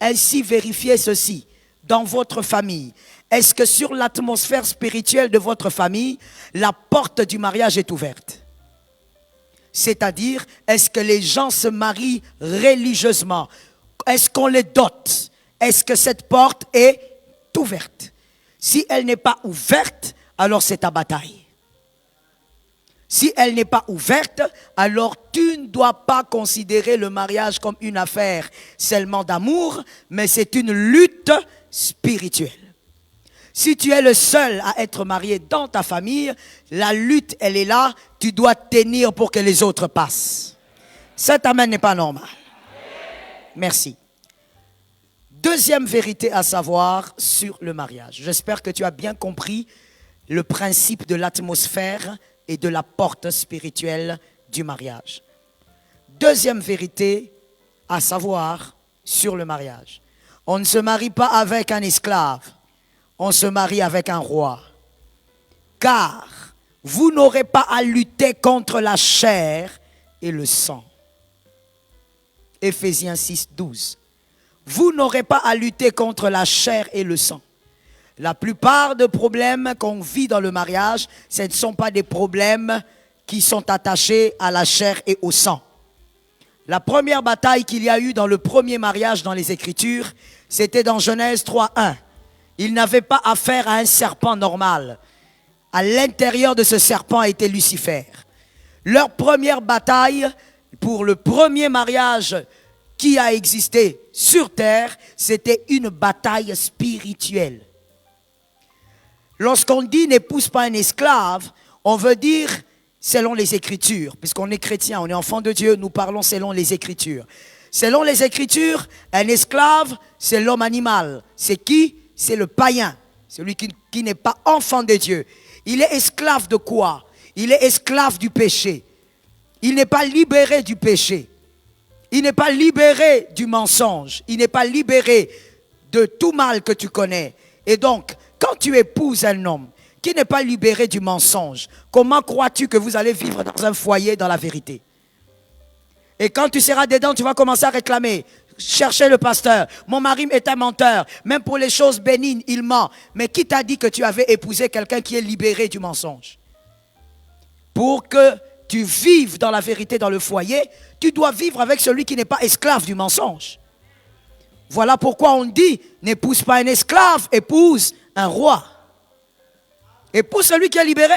Ainsi, vérifiez ceci dans votre famille. Est-ce que sur l'atmosphère spirituelle de votre famille, la porte du mariage est ouverte? C'est-à-dire, est-ce que les gens se marient religieusement? Est-ce qu'on les dote? Est-ce que cette porte est ouverte? Si elle n'est pas ouverte, alors c'est ta bataille. Si elle n'est pas ouverte, alors tu ne dois pas considérer le mariage comme une affaire seulement d'amour, mais c'est une lutte spirituelle. Si tu es le seul à être marié dans ta famille, la lutte, elle est là, tu dois tenir pour que les autres passent. Cet amen n'est pas normal. Merci. Deuxième vérité à savoir sur le mariage. J'espère que tu as bien compris le principe de l'atmosphère et de la porte spirituelle du mariage. Deuxième vérité à savoir sur le mariage. On ne se marie pas avec un esclave, on se marie avec un roi. Car vous n'aurez pas à lutter contre la chair et le sang. Éphésiens 6, 12. Vous n'aurez pas à lutter contre la chair et le sang. La plupart des problèmes qu'on vit dans le mariage, ce ne sont pas des problèmes qui sont attachés à la chair et au sang. La première bataille qu'il y a eu dans le premier mariage dans les Écritures, c'était dans Genèse 3:1. Ils n'avaient pas affaire à un serpent normal. À l'intérieur de ce serpent était Lucifer. Leur première bataille pour le premier mariage qui a existé sur terre, c'était une bataille spirituelle. Lorsqu'on dit n'épouse pas un esclave, on veut dire selon les Écritures. Puisqu'on est chrétien, on est enfant de Dieu, nous parlons selon les Écritures. Selon les Écritures, un esclave, c'est l'homme animal. C'est qui? C'est le païen, celui qui n'est pas enfant de Dieu. Il est esclave de quoi? Il est esclave du péché. Il n'est pas libéré du péché. Il n'est pas libéré du mensonge. Il n'est pas libéré de tout mal que tu connais. Et donc, quand tu épouses un homme qui n'est pas libéré du mensonge, comment crois-tu que vous allez vivre dans un foyer dans la vérité? Et quand tu seras dedans, tu vas commencer à réclamer. Chercher le pasteur. Mon mari est un menteur. Même pour les choses bénignes, il ment. Mais qui t'a dit que tu avais épousé quelqu'un qui est libéré du mensonge? Pour que tu vives dans la vérité dans le foyer, tu dois vivre avec celui qui n'est pas esclave du mensonge. Voilà pourquoi on dit, n'épouse pas un esclave, épouse un roi. Épouse celui qui est libéré.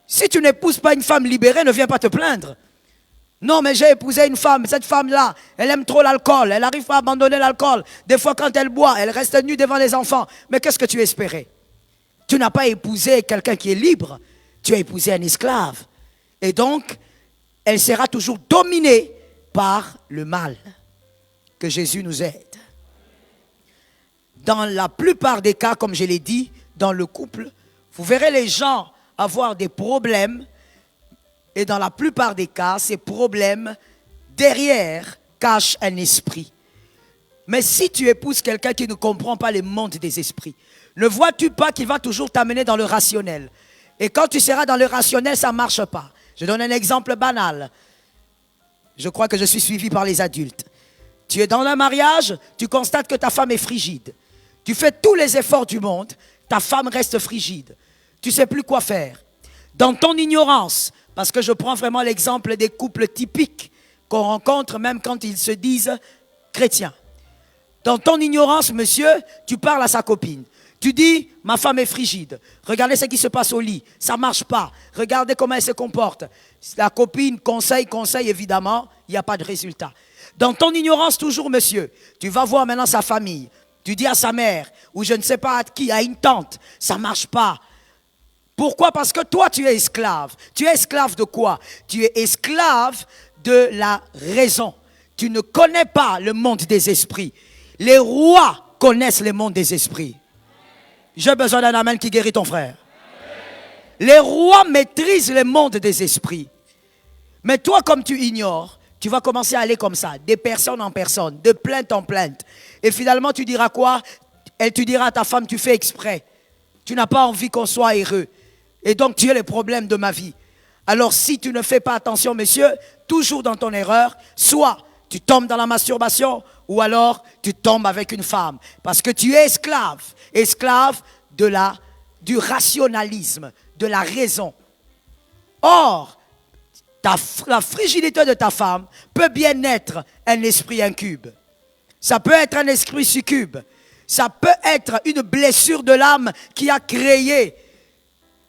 Si tu n'épouses pas une femme libérée, ne viens pas te plaindre. Non, mais j'ai épousé une femme, cette femme-là, elle aime trop l'alcool, elle n'arrive pas à abandonner l'alcool. Des fois, quand elle boit, elle reste nue devant les enfants. Mais qu'est-ce que tu espérais? Tu n'as pas épousé quelqu'un qui est libre, tu as épousé un esclave. Et donc, elle sera toujours dominée par le mal. Que Jésus nous aide. Dans la plupart des cas, comme je l'ai dit, dans le couple, vous verrez les gens avoir des problèmes. Et dans la plupart des cas, ces problèmes, derrière, cachent un esprit. Mais si tu épouses quelqu'un qui ne comprend pas les mondes des esprits, ne vois-tu pas qu'il va toujours t'amener dans le rationnel? Et quand tu seras dans le rationnel, ça ne marche pas. Je donne un exemple banal. Je crois que je suis suivi par les adultes. Tu es dans un mariage, tu constates que ta femme est frigide. Tu fais tous les efforts du monde, ta femme reste frigide. Tu ne sais plus quoi faire. Dans ton ignorance, parce que je prends vraiment l'exemple des couples typiques qu'on rencontre même quand ils se disent chrétiens. Dans ton ignorance, monsieur, tu parles à sa copine. Tu dis, ma femme est frigide. Regardez ce qui se passe au lit. Ça ne marche pas. Regardez comment elle se comporte. La copine conseille, évidemment, il n'y a pas de résultat. Dans ton ignorance toujours, monsieur, tu vas voir maintenant sa famille. Tu dis à sa mère, ou je ne sais pas à qui, à une tante, ça ne marche pas. Pourquoi? Parce que toi, tu es esclave. Tu es esclave de quoi? Tu es esclave de la raison. Tu ne connais pas le monde des esprits. Les rois connaissent le monde des esprits. J'ai besoin d'un amen qui guérit ton frère. Les rois maîtrisent le monde des esprits. Mais toi, comme tu ignores, tu vas commencer à aller comme ça, de personne en personne, de plainte en plainte. Et finalement, tu diras quoi? Tu diras à ta femme, tu fais exprès. Tu n'as pas envie qu'on soit heureux. Et donc, tu es le problème de ma vie. Alors, si tu ne fais pas attention, monsieur, toujours dans ton erreur, soit tu tombes dans la masturbation, Ou alors, tu tombes avec une femme. Parce que tu es esclave. Esclave du rationalisme, de la raison. Or, la fragilité de ta femme peut bien être un esprit incube. Ça peut être un esprit succube. Ça peut être une blessure de l'âme qui a créé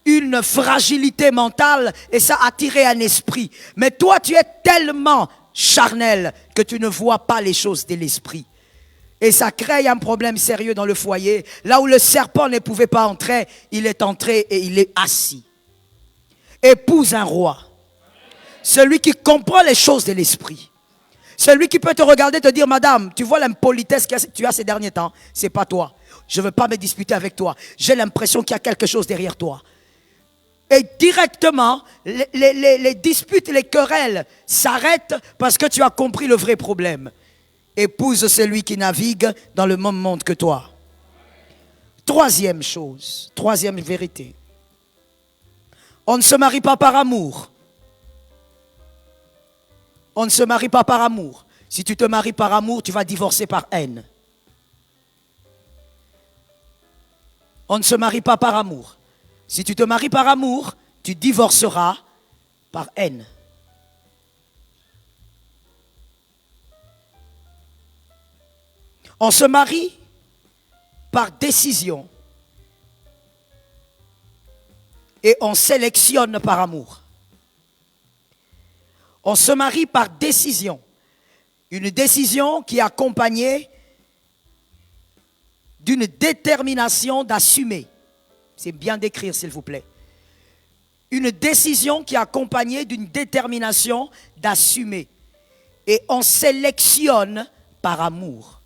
une fragilité mentale et ça a attiré un esprit. Mais toi, tu es tellement charnel que tu ne vois pas les choses de l'esprit. Et ça crée un problème sérieux dans le foyer. Là où le serpent ne pouvait pas entrer, il est entré et il est assis. Épouse un roi. Celui qui comprend les choses de l'esprit. Celui qui peut te regarder et te dire, madame, tu vois l'impolitesse que tu as ces derniers temps, c'est pas toi. Je ne veux pas me disputer avec toi. J'ai l'impression qu'il y a quelque chose derrière toi. Et directement, les disputes, les querelles s'arrêtent parce que tu as compris le vrai problème. Épouse celui qui navigue dans le même monde que toi. Troisième chose, troisième vérité. On ne se marie pas par amour. On ne se marie pas par amour. Si tu te maries par amour, tu vas divorcer par haine. On ne se marie pas par amour. Si tu te maries par amour, tu divorceras par haine. On se marie par décision et on sélectionne par amour. On se marie par décision. Une décision qui est accompagnée d'une détermination d'assumer. C'est bien d'écrire, s'il vous plaît. Une décision qui est accompagnée d'une détermination d'assumer. Et on sélectionne par amour.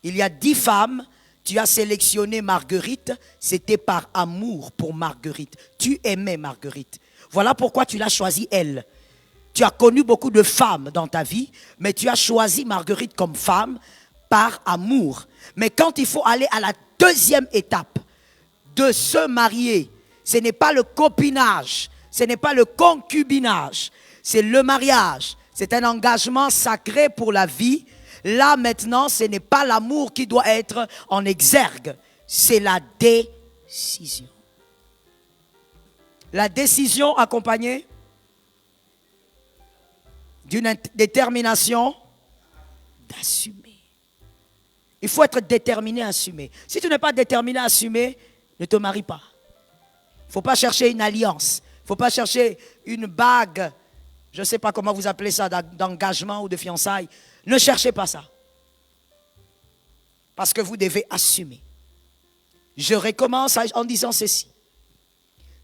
Il y a 10 femmes, tu as sélectionné Marguerite, c'était par amour pour Marguerite. Tu aimais Marguerite. Voilà pourquoi tu l'as choisie elle. Tu as connu beaucoup de femmes dans ta vie, mais tu as choisi Marguerite comme femme par amour. Mais quand il faut aller à la deuxième étape de se marier, ce n'est pas le copinage, ce n'est pas le concubinage, c'est le mariage. C'est un engagement sacré pour la vie. Là maintenant, ce n'est pas l'amour qui doit être en exergue, c'est la décision. La décision accompagnée d'une détermination d'assumer. Il faut être déterminé à assumer. Si tu n'es pas déterminé à assumer, ne te marie pas. Il ne faut pas chercher une alliance. Il ne faut pas chercher une bague, je ne sais pas comment vous appelez ça, d'engagement ou de fiançailles. Ne cherchez pas ça. Parce que vous devez assumer. Je recommence en disant ceci.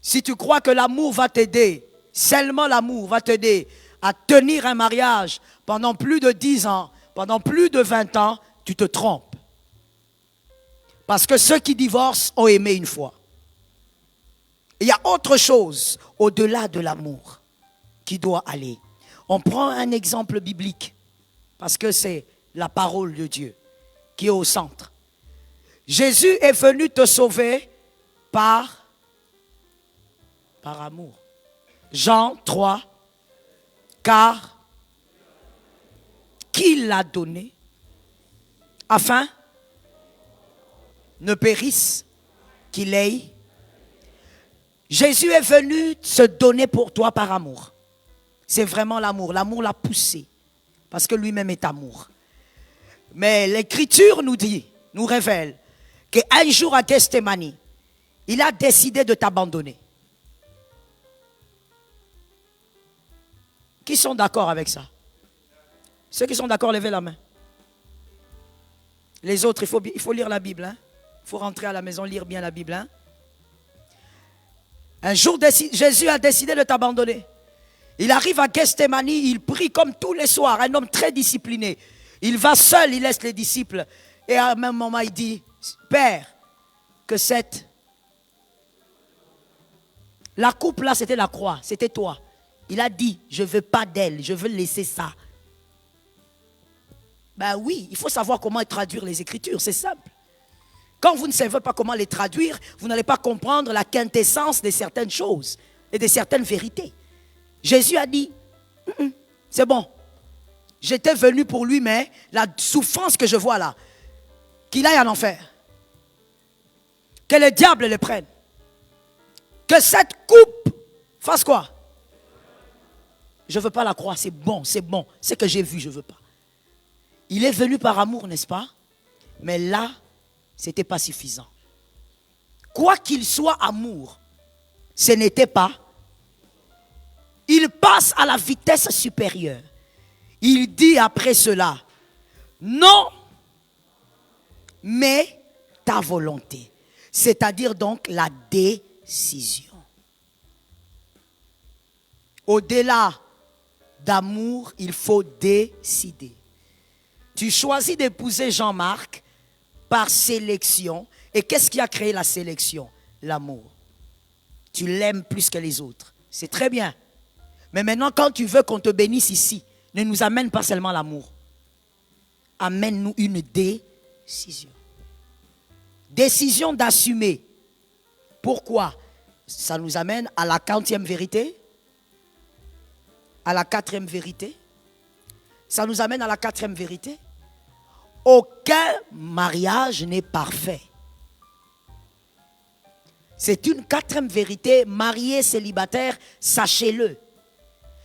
Si tu crois que l'amour va t'aider, seulement l'amour va t'aider à tenir un mariage pendant plus de 10 ans, pendant plus de 20 ans, tu te trompes. Parce que ceux qui divorcent ont aimé une fois. Il y a autre chose au-delà de l'amour qui doit aller. On prend un exemple biblique parce que c'est la parole de Dieu qui est au centre. Jésus est venu te sauver par amour. Jean 3, car qui l'a donné afin ne périsse qu'il ait. Jésus est venu se donner pour toi par amour. C'est vraiment l'amour. L'amour l'a poussé parce que lui-même est amour. Mais l'Écriture nous dit, nous révèle qu'un jour à Gethsémani, il a décidé de t'abandonner. Qui sont d'accord avec ça? Ceux qui sont d'accord, levez la main. Les autres, il faut lire la Bible. Hein? Il faut rentrer à la maison, lire bien la Bible. Hein? Un jour, Jésus a décidé de t'abandonner. Il arrive à Gethsémani, il prie comme tous les soirs, un homme très discipliné. Il va seul, il laisse les disciples. Et à un même moment, il dit, Père, que la coupe là, c'était la croix, c'était toi. Il a dit, je ne veux pas d'elle, je veux laisser ça. Ben oui, il faut savoir comment traduire les Écritures, c'est simple. Quand vous ne savez pas comment les traduire, vous n'allez pas comprendre la quintessence de certaines choses et de certaines vérités. Jésus a dit, c'est bon, j'étais venu pour lui, mais la souffrance que je vois là, qu'il aille en enfer. Que le diable le prenne. Que cette coupe fasse quoi? Je ne veux pas la croire, c'est bon, c'est bon. C'est que j'ai vu, je ne veux pas. Il est venu par amour, n'est-ce pas? Mais là, ce n'était pas suffisant. Quoi qu'il soit amour, ce n'était pas. Il passe à la vitesse supérieure. Il dit après cela, non, mais ta volonté. C'est-à-dire donc la décision. Au-delà d'amour, il faut décider. Tu choisis d'épouser Jean-Marc par sélection. Et qu'est-ce qui a créé la sélection? L'amour. Tu l'aimes plus que les autres. C'est très bien. Mais maintenant, quand tu veux qu'on te bénisse ici, ne nous amène pas seulement l'amour. Amène-nous une décision. Décision d'assumer. Pourquoi? Ça nous amène à la 40e vérité. À la 4e vérité. Ça nous amène à la 4e vérité. Aucun mariage n'est parfait. C'est une 4e vérité. Marié, célibataire, sachez-le.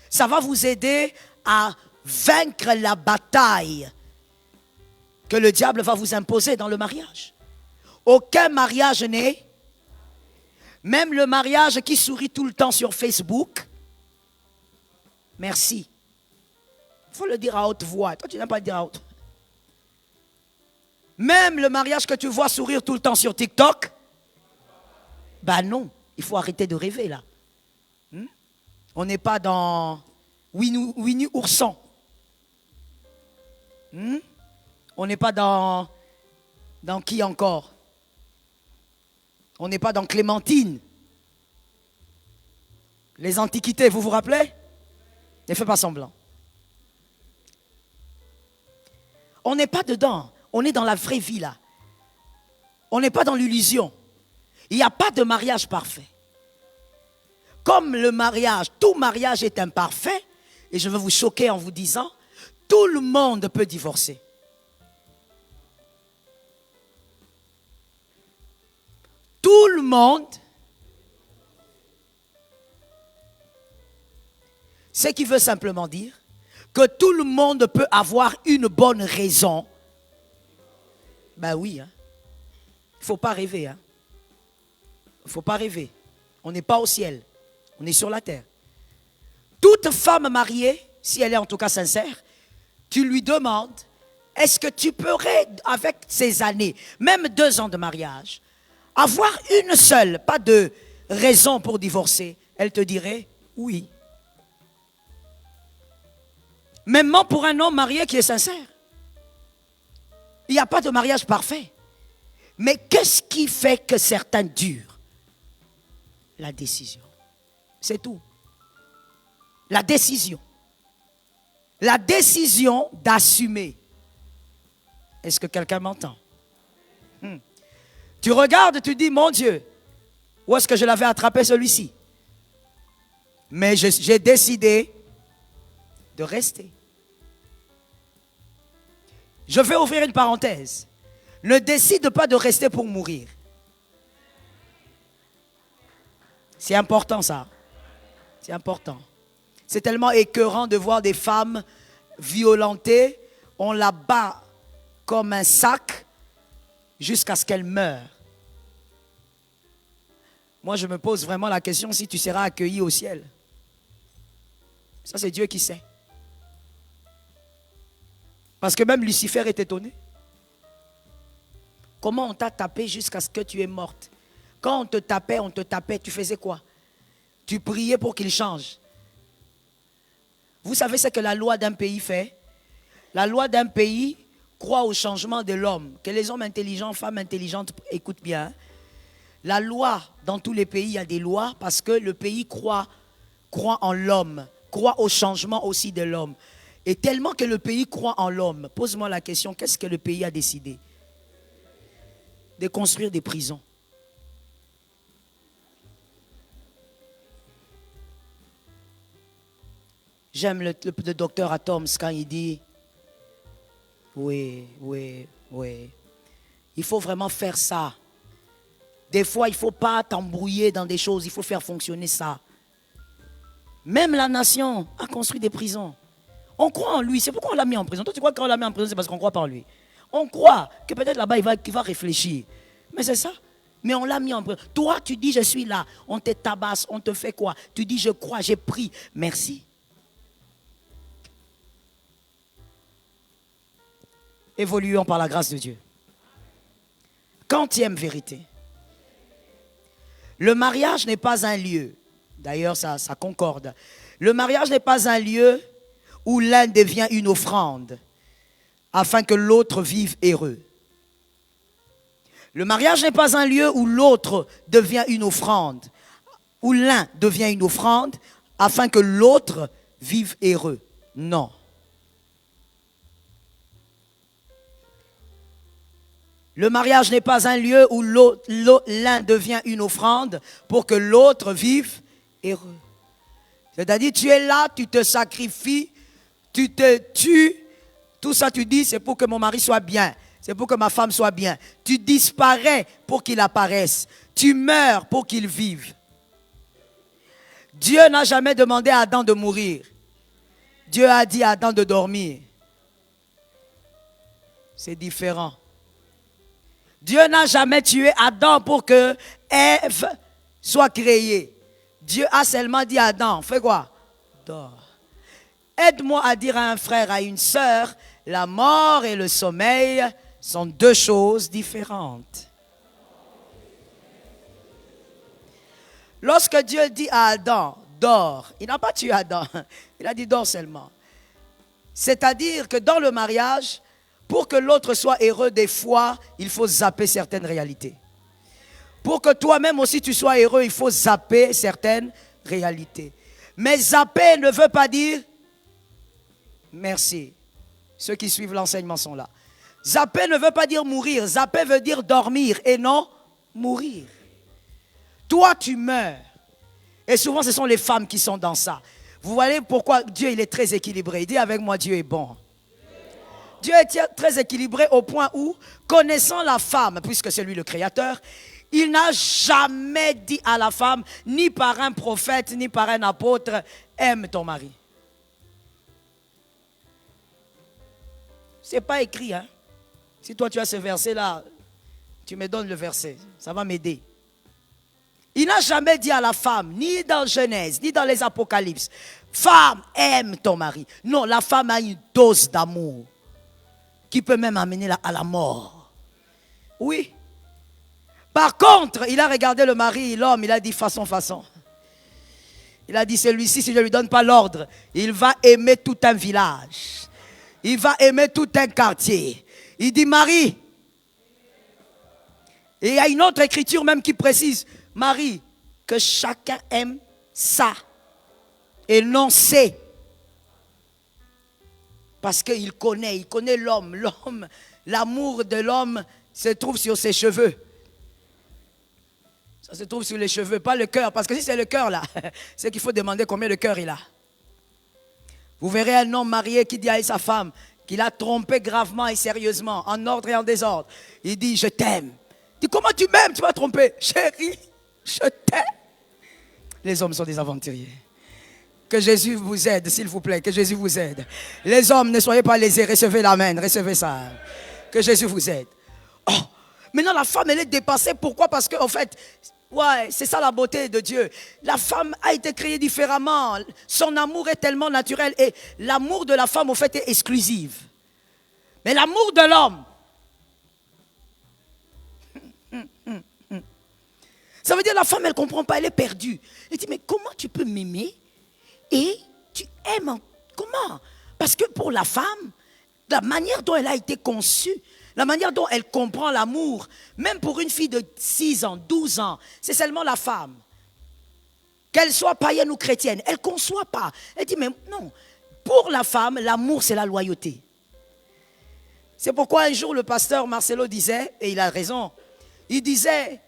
Ça va vous aider à vaincre la bataille que le diable va vous imposer dans le mariage. Aucun mariage n'est, même le mariage qui sourit tout le temps sur Facebook, merci. Il faut le dire à haute voix. Toi, tu n'aimes pas le dire à haute. Même le mariage que tu vois sourire tout le temps sur TikTok, ben non, il faut arrêter de rêver là. On n'est pas dans Winnie Ourson. On n'est pas dans qui encore? On n'est pas dans Clémentine. Les antiquités, vous vous rappelez? Ne fais pas semblant. On n'est pas dedans. On est dans la vraie vie là. On n'est pas dans l'illusion. Il n'y a pas de mariage parfait. Comme le mariage, tout mariage est imparfait, et je veux vous choquer en vous disant, tout le monde peut divorcer. Tout le monde. Ce qui veut simplement dire que tout le monde peut avoir une bonne raison. Ben oui, hein. Il ne faut pas rêver. Hein. Il ne faut pas rêver. On n'est pas au ciel. On est sur la terre. Toute femme mariée, si elle est en tout cas sincère, tu lui demandes, est-ce que tu pourrais, avec ces années, même 2 ans de mariage, avoir une seule, pas de raison pour divorcer? Elle te dirait oui. Même pour un homme marié qui est sincère. Il n'y a pas de mariage parfait. Mais qu'est-ce qui fait que certains durent? La décision. C'est tout. La décision. La décision d'assumer. Est-ce que quelqu'un m'entend? Tu regardes, tu dis, mon Dieu, où est-ce que je l'avais attrapé celui-ci? Mais j'ai décidé de rester. Je vais ouvrir une parenthèse. Ne décide pas de rester pour mourir. C'est important ça. C'est important. C'est tellement écœurant de voir des femmes violentées. On la bat comme un sac jusqu'à ce qu'elle meure. Moi, je me pose vraiment la question si tu seras accueilli au ciel. Ça, c'est Dieu qui sait. Parce que même Lucifer est étonné. Comment on t'a tapé jusqu'à ce que tu es morte? Quand on te tapait, tu faisais quoi? Tu priais pour qu'il change. Vous savez ce que la loi d'un pays fait? La loi d'un pays croit au changement de l'homme. Que les hommes intelligents, femmes intelligentes écoutent bien. La loi, dans tous les pays, il y a des lois parce que le pays croit en l'homme, croit au changement aussi de l'homme. Et tellement que le pays croit en l'homme, pose-moi la question, qu'est-ce que le pays a décidé? De construire des prisons. J'aime le docteur Atoms quand il dit Oui, oui, oui. Il faut vraiment faire ça. Des fois, il ne faut pas t'embrouiller dans des choses, il faut faire fonctionner ça. Même la nation a construit des prisons. On croit en lui, c'est pourquoi on l'a mis en prison. Toi, tu crois qu'on l'a mis en prison, c'est parce qu'on croit pas en lui. On croit que peut-être là-bas, il va réfléchir. Mais c'est ça. Mais on l'a mis en prison. Toi, tu dis, je suis là. On te tabasse, on te fait quoi? Tu dis, je crois, j'ai pris. Merci. Évoluons par la grâce de Dieu. Quantième vérité. Le mariage n'est pas un lieu. D'ailleurs, ça concorde. Le mariage n'est pas un lieu où l'un devient une offrande afin que l'autre vive heureux. Le mariage n'est pas un lieu où l'autre devient une offrande, où l'un devient une offrande afin que l'autre vive heureux. Non. Le mariage n'est pas un lieu où l'un devient une offrande pour que l'autre vive heureux. C'est-à-dire, tu es là, tu te sacrifies, tu te tues. Tout ça, tu dis, c'est pour que mon mari soit bien. C'est pour que ma femme soit bien. Tu disparais pour qu'il apparaisse. Tu meurs pour qu'il vive. Dieu n'a jamais demandé à Adam de mourir. Dieu a dit à Adam de dormir. C'est différent. Dieu n'a jamais tué Adam pour que Ève soit créée. Dieu a seulement dit à Adam, fais quoi? Dors. Aide-moi à dire à un frère, à une sœur, la mort et le sommeil sont deux choses différentes. Lorsque Dieu dit à Adam, dors, il n'a pas tué Adam, il a dit dors seulement. C'est-à-dire que dans le mariage, pour que l'autre soit heureux, des fois, il faut zapper certaines réalités. Pour que toi-même aussi tu sois heureux, il faut zapper certaines réalités. Mais zapper ne veut pas dire merci. Ceux qui suivent l'enseignement sont là. Zapper ne veut pas dire mourir. Zapper veut dire dormir et non mourir. Toi, tu meurs. Et souvent, ce sont les femmes qui sont dans ça. Vous voyez pourquoi Dieu il est très équilibré. Dis avec moi, Dieu est bon. Dieu est très équilibré au point où, connaissant la femme, puisque c'est lui le créateur, il n'a jamais dit à la femme, ni par un prophète, ni par un apôtre, aime ton mari. Ce n'est pas écrit, hein. Si toi tu as ce verset-là, tu me donnes le verset, ça va m'aider. Il n'a jamais dit à la femme, ni dans Genèse, ni dans les Apocalypses, femme, aime ton mari. Non, la femme a une dose d'amour qui peut même amener à la mort. Oui. Par contre, il a regardé le mari, l'homme, il a dit façon. Il a dit celui-ci, si je ne lui donne pas l'ordre, il va aimer tout un village. Il va aimer tout un quartier. Il dit Marie. Et il y a une autre écriture même qui précise, Marie, que chacun aime ça et non c'est. Parce qu'il connaît l'homme. L'homme, l'amour de l'homme se trouve sur ses cheveux. Ça se trouve sur les cheveux, pas le cœur. Parce que si c'est le cœur là, c'est qu'il faut demander combien de cœur il a. Vous verrez un homme marié qui dit à sa femme qu'il a trompé gravement et sérieusement, en ordre et en désordre. Il dit, je t'aime. Il dit, comment tu m'aimes? Tu m'as trompé. Chérie, je t'aime. Les hommes sont des aventuriers. Que Jésus vous aide, s'il vous plaît. Que Jésus vous aide. Les hommes, ne soyez pas lésés. Recevez l'amen. Recevez ça. Que Jésus vous aide. Oh, maintenant, la femme, elle est dépassée. Pourquoi? Parce qu'en fait, ouais, c'est ça la beauté de Dieu. La femme a été créée différemment. Son amour est tellement naturel. Et l'amour de la femme, en fait, est exclusif. Mais l'amour de l'homme, ça veut dire la femme, elle ne comprend pas. Elle est perdue. Elle dit, mais comment tu peux m'aimer et tu aimes? Comment? Parce que pour la femme, la manière dont elle a été conçue, la manière dont elle comprend l'amour, même pour une fille de 6 ans, 12 ans, c'est seulement la femme. Qu'elle soit païenne ou chrétienne, elle ne conçoit pas. Elle dit, mais non, pour la femme, l'amour, c'est la loyauté. C'est pourquoi un jour, le pasteur Marcelo disait, et il a raison, il disait,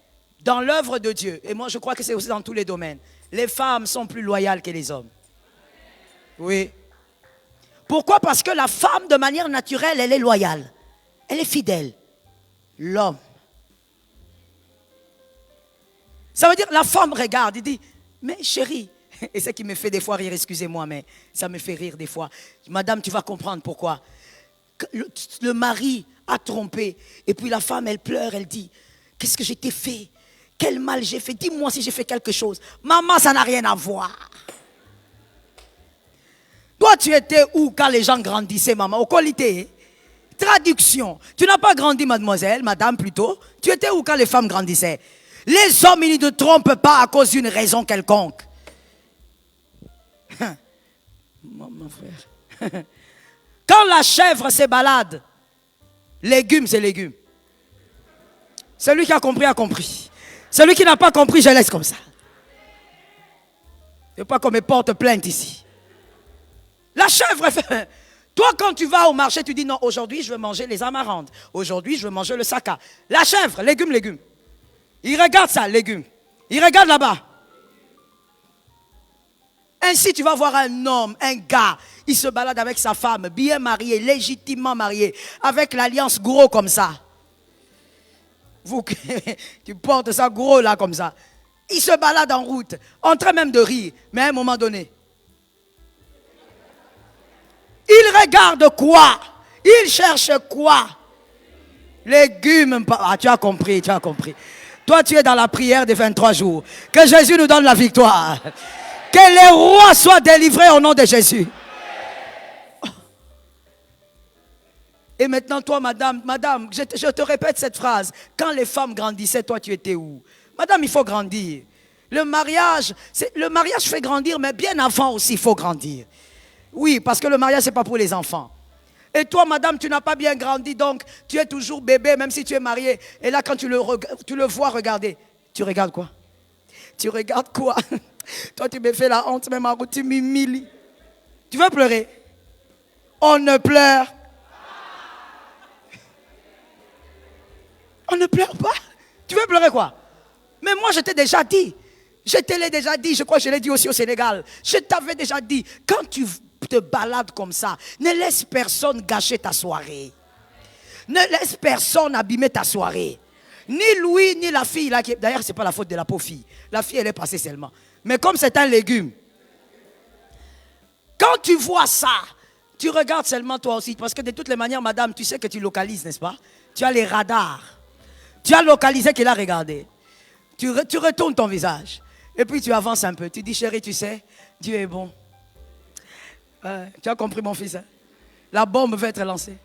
dans l'œuvre de Dieu, et moi je crois que c'est aussi dans tous les domaines, les femmes sont plus loyales que les hommes. Oui. Pourquoi? Parce que la femme, de manière naturelle, elle est loyale. Elle est fidèle. L'homme. Ça veut dire, la femme regarde, il dit, mais chérie, et ce qui me fait des fois rire, excusez-moi, mais ça me fait rire des fois. Madame, tu vas comprendre pourquoi. Le mari a trompé, et puis la femme, elle pleure, elle dit, qu'est-ce que j'ai fait? Quel mal j'ai fait? Dis-moi si j'ai fait quelque chose. Maman, ça n'a rien à voir. Toi, tu étais où quand les gens grandissaient, maman? Au qualité. Traduction. Tu n'as pas grandi, mademoiselle, madame plutôt. Tu étais où quand les femmes grandissaient? Les hommes, ils ne trompent pas à cause d'une raison quelconque. Mon frère. Quand la chèvre se balade, légumes, c'est légumes. Celui qui a compris, a compris. Celui qui n'a pas compris, je laisse comme ça. Il ne faut pas qu'on me porte plainte ici. La chèvre fait... Toi, quand tu vas au marché, tu dis non, aujourd'hui, je veux manger les amarantes. Aujourd'hui, je veux manger le saka. La chèvre, légumes, légumes. Il regarde ça, légumes. Il regarde là-bas. Ainsi, tu vas voir un homme, un gars, il se balade avec sa femme, bien marié, légitimement marié, avec l'alliance gros comme ça. Vous, tu portes ça gros là comme ça. Il se balade en route, en train même de rire, mais à un moment donné, il regarde quoi? Il cherche quoi? Légumes. Ah, tu as compris, tu as compris. Toi, tu es dans la prière des 23 jours. Que Jésus nous donne la victoire. Que les rois soient délivrés au nom de Jésus. Et maintenant, toi, madame, je te répète cette phrase. Quand les femmes grandissaient, toi, tu étais où? Madame, il faut grandir. Le mariage fait grandir, mais bien avant aussi, il faut grandir. Oui, parce que le mariage, ce n'est pas pour les enfants. Et toi, madame, tu n'as pas bien grandi, donc tu es toujours bébé, même si tu es marié. Et là, quand tu le vois regarder, tu regardes quoi? Tu regardes quoi? Toi, tu me fais la honte, même en route, tu m'humilies. Tu veux pleurer? On ne pleure. On ne pleure pas. Tu veux pleurer quoi? Mais moi, je t'ai déjà dit. Je te l'ai déjà dit, je crois que je l'ai dit aussi au Sénégal. Je t'avais déjà dit, quand tu te balades comme ça, ne laisse personne gâcher ta soirée. Ne laisse personne abîmer ta soirée. Ni Louis, ni la fille. D'ailleurs, ce n'est pas la faute de la pauvre fille. La fille, elle est passée seulement. Mais comme c'est un légume, quand tu vois ça, tu regardes seulement toi aussi. Parce que de toutes les manières, madame, tu sais que tu localises, n'est-ce pas? Tu as les radars. Tu as localisé qu'il a regardé. Tu retournes ton visage. Et puis tu avances un peu. Tu dis, chérie, tu sais, Dieu est bon. Tu as compris, mon fils, hein? La bombe va être lancée.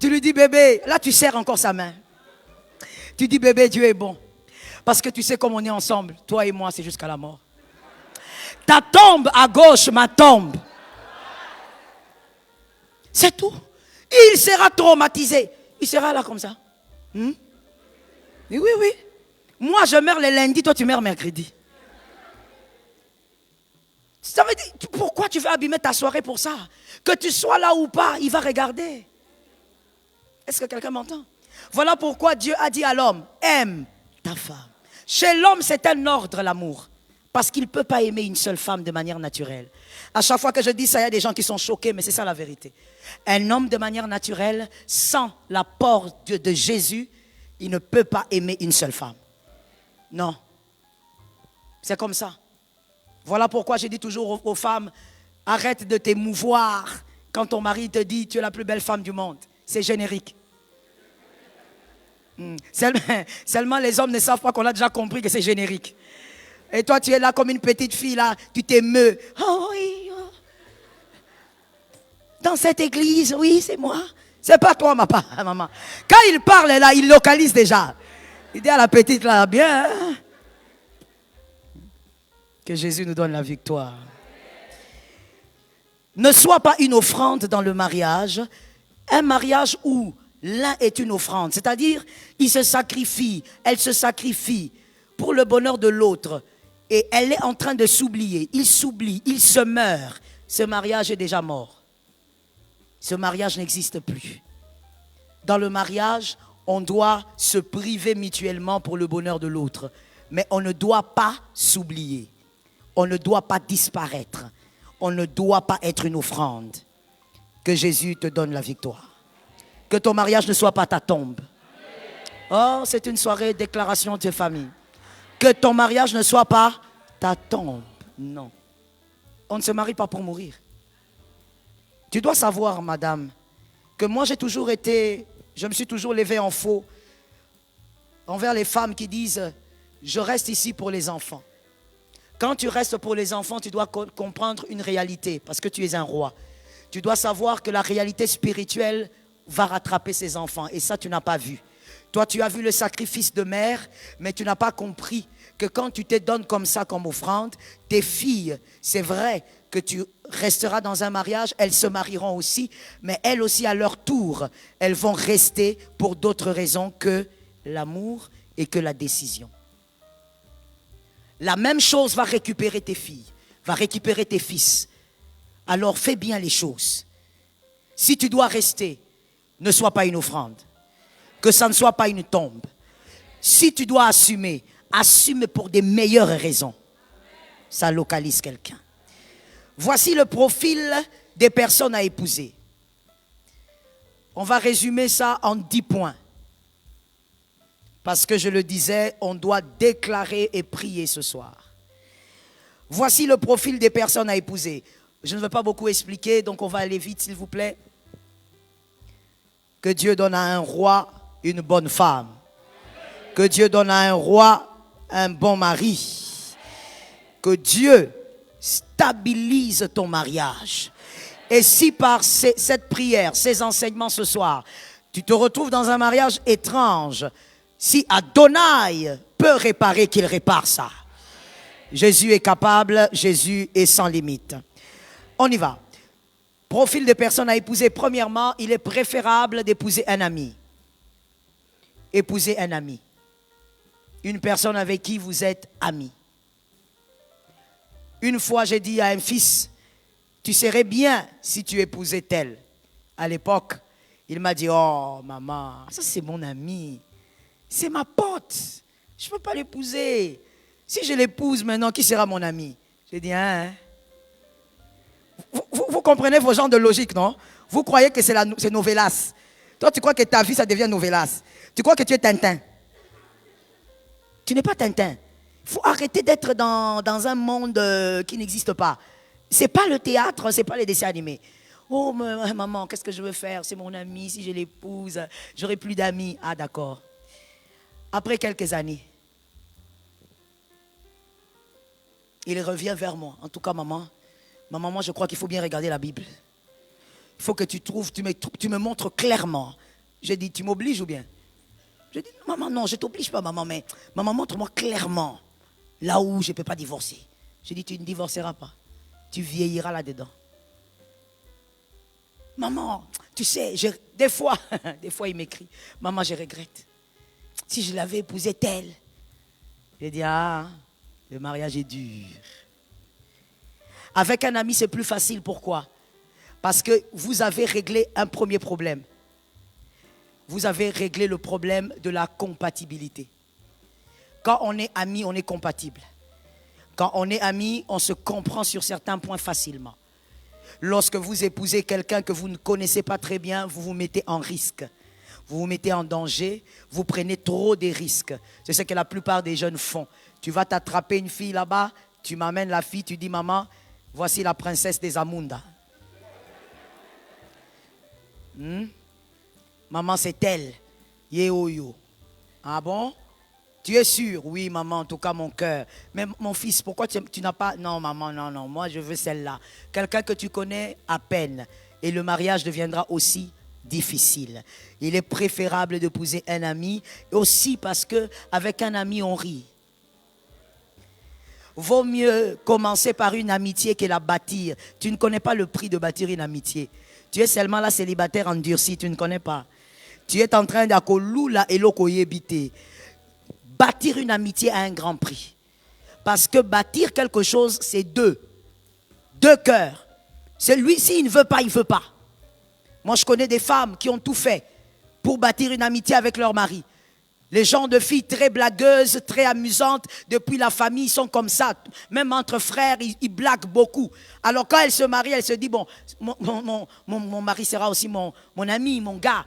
Tu lui dis, bébé, là tu serres encore sa main. Tu dis, bébé, Dieu est bon. Parce que tu sais comme on est ensemble. Toi et moi, c'est jusqu'à la mort. Ta tombe à gauche, ma tombe. C'est tout. Il sera traumatisé. Il sera là comme ça. Oui, oui, oui. Moi, je meurs le lundi, toi, tu meurs mercredi. Ça veut dire, pourquoi tu veux abîmer ta soirée pour ça? Que tu sois là ou pas, il va regarder. Est-ce que quelqu'un m'entend? Voilà pourquoi Dieu a dit à l'homme, aime ta femme. Chez l'homme, c'est un ordre, l'amour. Parce qu'il ne peut pas aimer une seule femme de manière naturelle. À chaque fois que je dis ça, il y a des gens qui sont choqués, mais c'est ça la vérité. Un homme de manière naturelle, sans l'apport de Jésus, il ne peut pas aimer une seule femme. Non. C'est comme ça. Voilà pourquoi je dis toujours aux femmes, arrête de t'émouvoir quand ton mari te dit, tu es la plus belle femme du monde. C'est générique. Seulement les hommes ne savent pas qu'on a déjà compris que c'est générique. Et toi, tu es là comme une petite fille, là, tu t'émeus. Oh oui. Dans cette église, oui, c'est moi. C'est pas toi, maman. Quand il parle, là, il localise déjà. Il dit à la petite, là, bien. Hein? Que Jésus nous donne la victoire. Ne sois pas une offrande dans le mariage. Un mariage où l'un est une offrande. C'est-à-dire, il se sacrifie, elle se sacrifie pour le bonheur de l'autre. Et elle est en train de s'oublier. Il s'oublie, il se meurt. Ce mariage est déjà mort. Ce mariage n'existe plus. Dans le mariage, on doit se priver mutuellement pour le bonheur de l'autre. Mais on ne doit pas s'oublier. On ne doit pas disparaître. On ne doit pas être une offrande. Que Jésus te donne la victoire. Que ton mariage ne soit pas ta tombe. Oh, c'est une soirée de déclaration de famille. Que ton mariage ne soit pas ta tombe. Non. On ne se marie pas pour mourir. Tu dois savoir, madame, que moi je me suis toujours levé en faux envers les femmes qui disent « je reste ici pour les enfants ». Quand tu restes pour les enfants, tu dois comprendre une réalité parce que tu es un roi. Tu dois savoir que la réalité spirituelle va rattraper ses enfants et ça tu n'as pas vu. Toi tu as vu le sacrifice de mère, mais tu n'as pas compris que quand tu te donnes comme ça comme offrande, tes filles, c'est vrai que tu resteras dans un mariage, elles se marieront aussi, mais elles aussi à leur tour, elles vont rester pour d'autres raisons que l'amour et que la décision. La même chose va récupérer tes filles, va récupérer tes fils. Alors fais bien les choses. Si tu dois rester, ne sois pas une offrande. Que ça ne soit pas une tombe. Si tu dois assumer, assume pour des meilleures raisons. Ça localise quelqu'un. Voici le profil des personnes à épouser. On va résumer ça en 10 points. Parce que je le disais, on doit déclarer et prier ce soir. Voici le profil des personnes à épouser. Je ne veux pas beaucoup expliquer, donc on va aller vite, s'il vous plaît. Que Dieu donne à un roi une bonne femme. Que Dieu donne à un roi un bon mari. Que Dieu stabilise ton mariage. Et si par cette prière, ces enseignements ce soir, tu te retrouves dans un mariage étrange, si Adonai peut réparer, qu'il répare ça. Jésus est capable, Jésus est sans limite. On y va. Profil de personnes à épouser. Premièrement, il est préférable d'épouser un ami. Épouser un ami. Une personne avec qui vous êtes amis. Une fois, j'ai dit à un fils, tu serais bien si tu épousais tel. À l'époque, il m'a dit, oh maman, ça c'est mon ami. C'est ma pote. Je ne peux pas l'épouser. Si je l'épouse maintenant, qui sera mon ami? J'ai dit, hein? Vous comprenez vos genres de logique, non? Vous croyez que c'est Novelas. Toi, tu crois que ta vie, ça devient Novelas. Tu crois que tu es Tintin. Tu n'es pas Tintin. Il faut arrêter d'être dans un monde qui n'existe pas. Ce n'est pas le théâtre, ce n'est pas les dessins animés. Oh, maman, qu'est-ce que je veux faire? C'est mon ami, si je l'épouse, j'aurai plus d'amis. Ah, d'accord. Après quelques années, il revient vers moi. En tout cas, maman, moi, je crois qu'il faut bien regarder la Bible. Il faut que tu me montres clairement. J'ai dit, tu m'obliges ou bien? J'ai dit, maman, non, je ne t'oblige pas, maman, mais maman, montre-moi clairement là où je ne peux pas divorcer. J'ai dit, tu ne divorceras pas. Tu vieilliras là-dedans. Maman, tu sais, des fois, il m'écrit, maman, je regrette. Si je l'avais épousée telle. J'ai dit, ah, le mariage est dur. Avec un ami, c'est plus facile. Pourquoi? Parce que vous avez réglé un premier problème. Vous avez réglé le problème de la compatibilité. Quand on est amis, on est compatible. Quand on est amis, on se comprend sur certains points facilement. Lorsque vous épousez quelqu'un que vous ne connaissez pas très bien, vous vous mettez en risque. Vous vous mettez en danger, vous prenez trop des risques. C'est ce que la plupart des jeunes font. Tu vas t'attraper une fille là-bas, tu m'amènes la fille, tu dis maman, voici la princesse des Amunda. Maman, c'est elle. Yehoyo. Ah bon? Tu es sûr? Oui, maman, en tout cas, mon cœur. Mais mon fils, pourquoi tu n'as pas... Non, maman, non, moi, je veux celle-là. Quelqu'un que tu connais à peine. Et le mariage deviendra aussi difficile. Il est préférable d'épouser un ami, aussi parce qu'avec un ami, on rit. Vaut mieux commencer par une amitié que la bâtir. Tu ne connais pas le prix de bâtir une amitié. Tu es seulement là célibataire endurci, tu ne connais pas. Tu es en train d'akolula et lokoyebite. Bâtir une amitié a un grand prix. Parce que bâtir quelque chose, c'est deux cœurs. Celui-ci, il ne veut pas, il ne veut pas. Moi, je connais des femmes qui ont tout fait pour bâtir une amitié avec leur mari. Les genres de filles très blagueuses, très amusantes, depuis la famille, sont comme ça. Même entre frères, ils blaguent beaucoup. Alors quand elle se marie, elle se dit, bon, mon mari sera aussi mon ami, mon gars.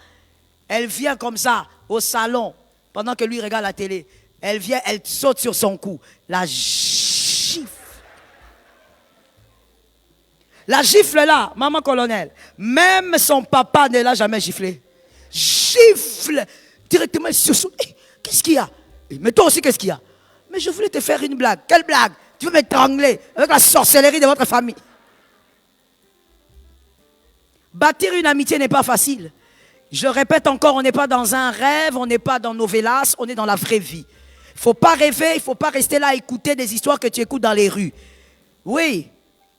Elle vient comme ça, au salon, pendant que lui regarde la télé. Elle vient, elle saute sur son cou. La gifle. La gifle là, maman colonel, même son papa ne l'a jamais giflé. Gifle directement sur son... Qu'est-ce qu'il y a? Mais toi aussi, qu'est-ce qu'il y a? Mais je voulais te faire une blague. Quelle blague? Tu veux m'étrangler avec la sorcellerie de votre famille? Bâtir une amitié n'est pas facile. Je répète encore, on n'est pas dans un rêve, on n'est pas dans novelas, on est dans la vraie vie. Il ne faut pas rêver, il ne faut pas rester là à écouter des histoires que tu écoutes dans les rues. Oui,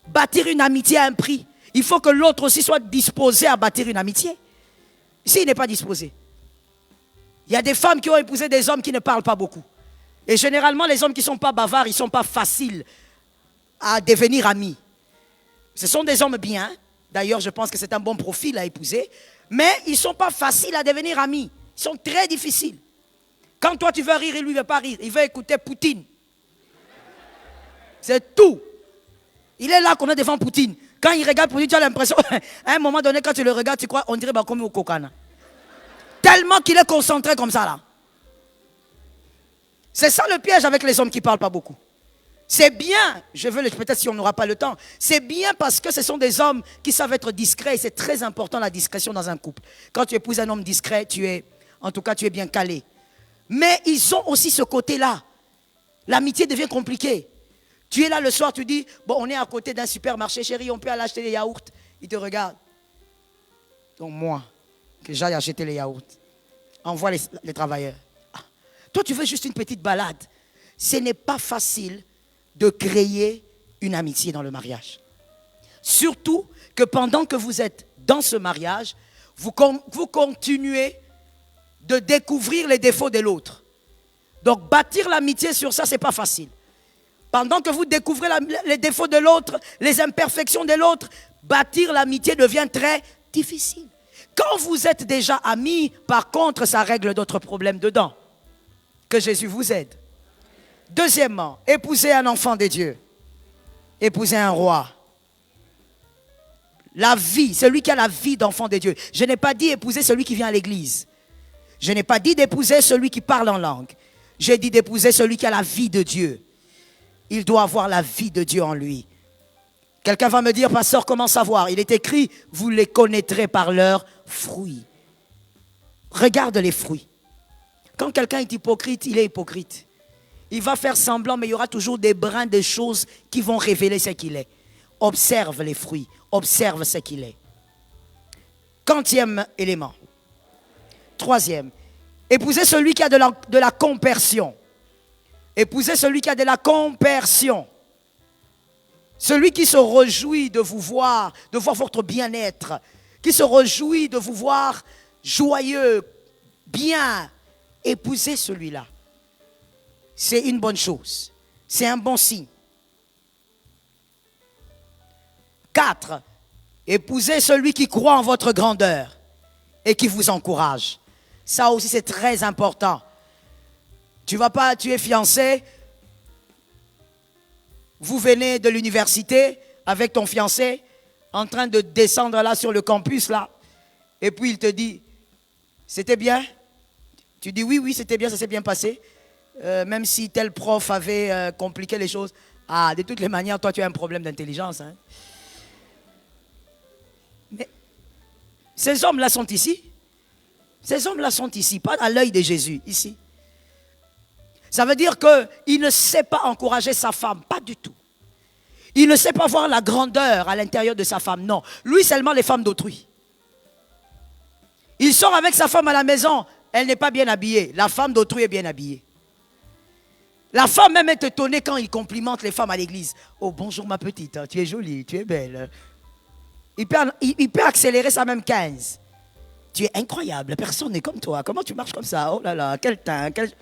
bâtir une amitié a un prix. Il faut que l'autre aussi soit disposé à bâtir une amitié. S'il n'est pas disposé. Il y a des femmes qui ont épousé des hommes qui ne parlent pas beaucoup. Et généralement, les hommes qui ne sont pas bavards, ils ne sont pas faciles à devenir amis. Ce sont des hommes bien. D'ailleurs, je pense que c'est un bon profil à épouser. Mais ils ne sont pas faciles à devenir amis. Ils sont très difficiles. Quand toi, tu veux rire, lui ne veut pas rire. Il veut écouter Poutine. C'est tout. Il est là qu'on est devant Poutine. Quand il regarde Poutine, tu as l'impression, à un moment donné, quand tu le regardes, tu crois, on dirait comme au Kokana. Tellement qu'il est concentré comme ça là. C'est ça le piège avec les hommes qui ne parlent pas beaucoup. C'est bien, peut-être si on n'aura pas le temps, c'est bien parce que ce sont des hommes qui savent être discrets et c'est très important la discrétion dans un couple. Quand tu épouses un homme discret, tu es bien calé. Mais ils ont aussi ce côté-là. L'amitié devient compliquée. Tu es là le soir, tu dis, bon, on est à côté d'un supermarché, chérie, on peut aller acheter des yaourts. Il te regarde. Donc moi, que j'aille acheter les yaourts. Envoie les travailleurs. Ah. Toi, tu veux juste une petite balade. Ce n'est pas facile de créer une amitié dans le mariage. Surtout que pendant que vous êtes dans ce mariage, vous continuez de découvrir les défauts de l'autre. Donc, bâtir l'amitié sur ça, ce n'est pas facile. Pendant que vous découvrez les défauts de l'autre, les imperfections de l'autre, bâtir l'amitié devient très difficile. Quand vous êtes déjà amis, par contre, ça règle d'autres problèmes dedans. Que Jésus vous aide. Deuxièmement, épouser un enfant de Dieu. Épouser un roi. La vie, celui qui a la vie d'enfant de Dieu. Je n'ai pas dit épouser celui qui vient à l'église. Je n'ai pas dit d'épouser celui qui parle en langue. J'ai dit d'épouser celui qui a la vie de Dieu. Il doit avoir la vie de Dieu en lui. Quelqu'un va me dire, pasteur, comment savoir? Il est écrit, vous les connaîtrez par leurs fruits. Regarde les fruits. Quand quelqu'un est hypocrite, il est hypocrite. Il va faire semblant, mais il y aura toujours des brins de choses qui vont révéler ce qu'il est. Observe les fruits, observe ce qu'il est. Quantième élément. Troisième, épouser celui qui a de la compersion. Épousez celui qui a de la compersion. Celui qui se réjouit de voir votre bien-être. Qui se réjouit de vous voir joyeux, bien. Épousez celui-là. C'est une bonne chose. C'est un bon signe. 4. Épousez celui qui croit en votre grandeur et qui vous encourage. Ça aussi, c'est très important. Tu es fiancé, vous venez de l'université avec ton fiancé, en train de descendre là sur le campus là, et puis il te dit, c'était bien? Tu dis oui, c'était bien, ça s'est bien passé, même si tel prof avait compliqué les choses. Ah, de toutes les manières, toi tu as un problème d'intelligence. Hein? Mais ces hommes-là sont ici. Ces hommes-là sont ici, pas à l'œil de Jésus, ici. Ça veut dire qu'il ne sait pas encourager sa femme, pas du tout. Il ne sait pas voir la grandeur à l'intérieur de sa femme, non. Lui seulement les femmes d'autrui. Il sort avec sa femme à la maison, elle n'est pas bien habillée. La femme d'autrui est bien habillée. La femme même est étonnée quand il complimente les femmes à l'église. Oh bonjour ma petite, tu es jolie, tu es belle. Il peut accélérer ça même 15. Tu es incroyable, personne n'est comme toi. Comment tu marches comme ça? Oh là là, quel teint, quel...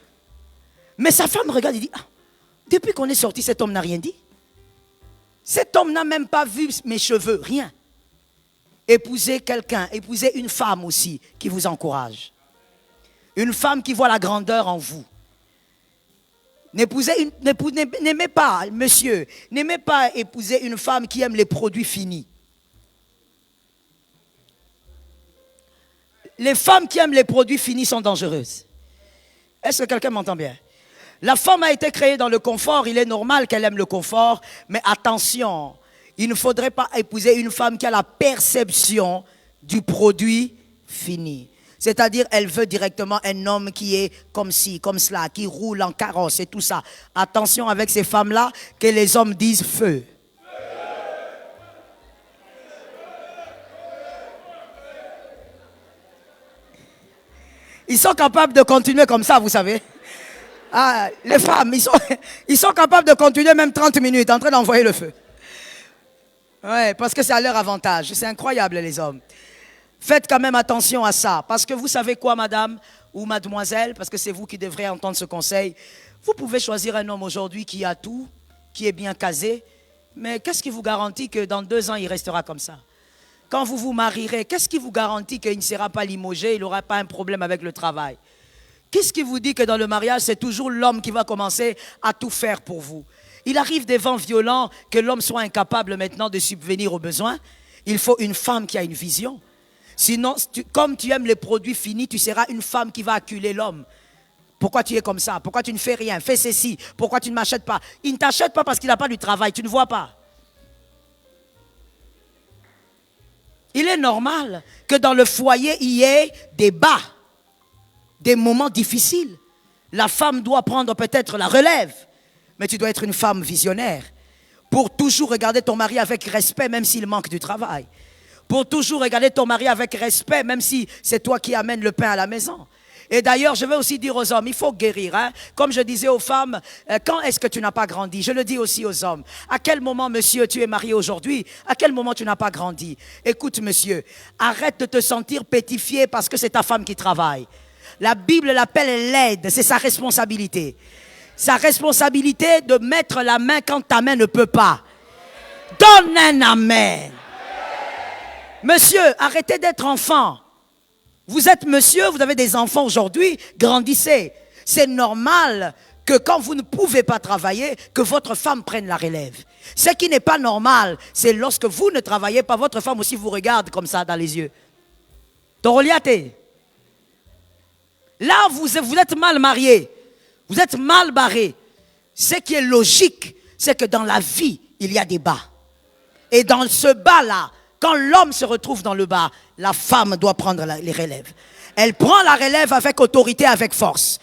Mais sa femme regarde et dit, ah, depuis qu'on est sorti, cet homme n'a rien dit. Cet homme n'a même pas vu mes cheveux, rien. Épousez quelqu'un, épousez une femme aussi qui vous encourage. Une femme qui voit la grandeur en vous. N'aimez pas, monsieur, n'aimez pas épouser une femme qui aime les produits finis. Les femmes qui aiment les produits finis sont dangereuses. Est-ce que quelqu'un m'entend bien? La femme a été créée dans le confort, il est normal qu'elle aime le confort, mais attention, il ne faudrait pas épouser une femme qui a la perception du produit fini. C'est-à-dire, elle veut directement un homme qui est comme ci, comme cela, qui roule en carrosse et tout ça. Attention avec ces femmes-là, que les hommes disent feu. Ils sont capables de continuer comme ça, vous savez. Ah, les femmes, ils sont capables de continuer même 30 minutes en train d'envoyer le feu. Ouais, parce que c'est à leur avantage. C'est incroyable, les hommes. Faites quand même attention à ça. Parce que vous savez quoi, madame ou mademoiselle, parce que c'est vous qui devrez entendre ce conseil. Vous pouvez choisir un homme aujourd'hui qui a tout, qui est bien casé. Mais qu'est-ce qui vous garantit que dans 2 ans, il restera comme ça? Quand vous vous marierez, qu'est-ce qui vous garantit qu'il ne sera pas limogé, il n'aura pas un problème avec le travail? Qu'est-ce qui vous dit que dans le mariage, c'est toujours l'homme qui va commencer à tout faire pour vous? Il arrive des vents violents, que l'homme soit incapable maintenant de subvenir aux besoins. Il faut une femme qui a une vision. Sinon, comme tu aimes les produits finis, tu seras une femme qui va acculer l'homme. Pourquoi tu es comme ça? Pourquoi tu ne fais rien? Fais ceci. Pourquoi tu ne m'achètes pas? Il ne t'achète pas parce qu'il n'a pas du travail. Tu ne vois pas. Il est normal que dans le foyer, il y ait des bas, des moments difficiles. La femme doit prendre peut-être la relève, mais tu dois être une femme visionnaire pour toujours regarder ton mari avec respect, même s'il manque du travail. Pour toujours regarder ton mari avec respect, même si c'est toi qui amènes le pain à la maison. Et d'ailleurs, je vais aussi dire aux hommes, il faut guérir. Hein? Comme je disais aux femmes, quand est-ce que tu n'as pas grandi? Je le dis aussi aux hommes. À quel moment, monsieur, tu es marié aujourd'hui? À quel moment tu n'as pas grandi? Écoute, monsieur, arrête de te sentir pétrifié parce que c'est ta femme qui travaille. La Bible l'appelle l'aide, c'est sa responsabilité. Sa responsabilité de mettre la main quand ta main ne peut pas. Donne un amen. Monsieur, arrêtez d'être enfant. Vous êtes monsieur, vous avez des enfants aujourd'hui, grandissez. C'est normal que quand vous ne pouvez pas travailler, que votre femme prenne la relève. Ce qui n'est pas normal, c'est lorsque vous ne travaillez pas, votre femme aussi vous regarde comme ça dans les yeux. Toroliate. Là, vous êtes mal marié. Vous êtes mal barré. Ce qui est logique, c'est que dans la vie, il y a des bas. Et dans ce bas-là, quand l'homme se retrouve dans le bas, la femme doit prendre les relèves. Elle prend la relève avec autorité, avec force.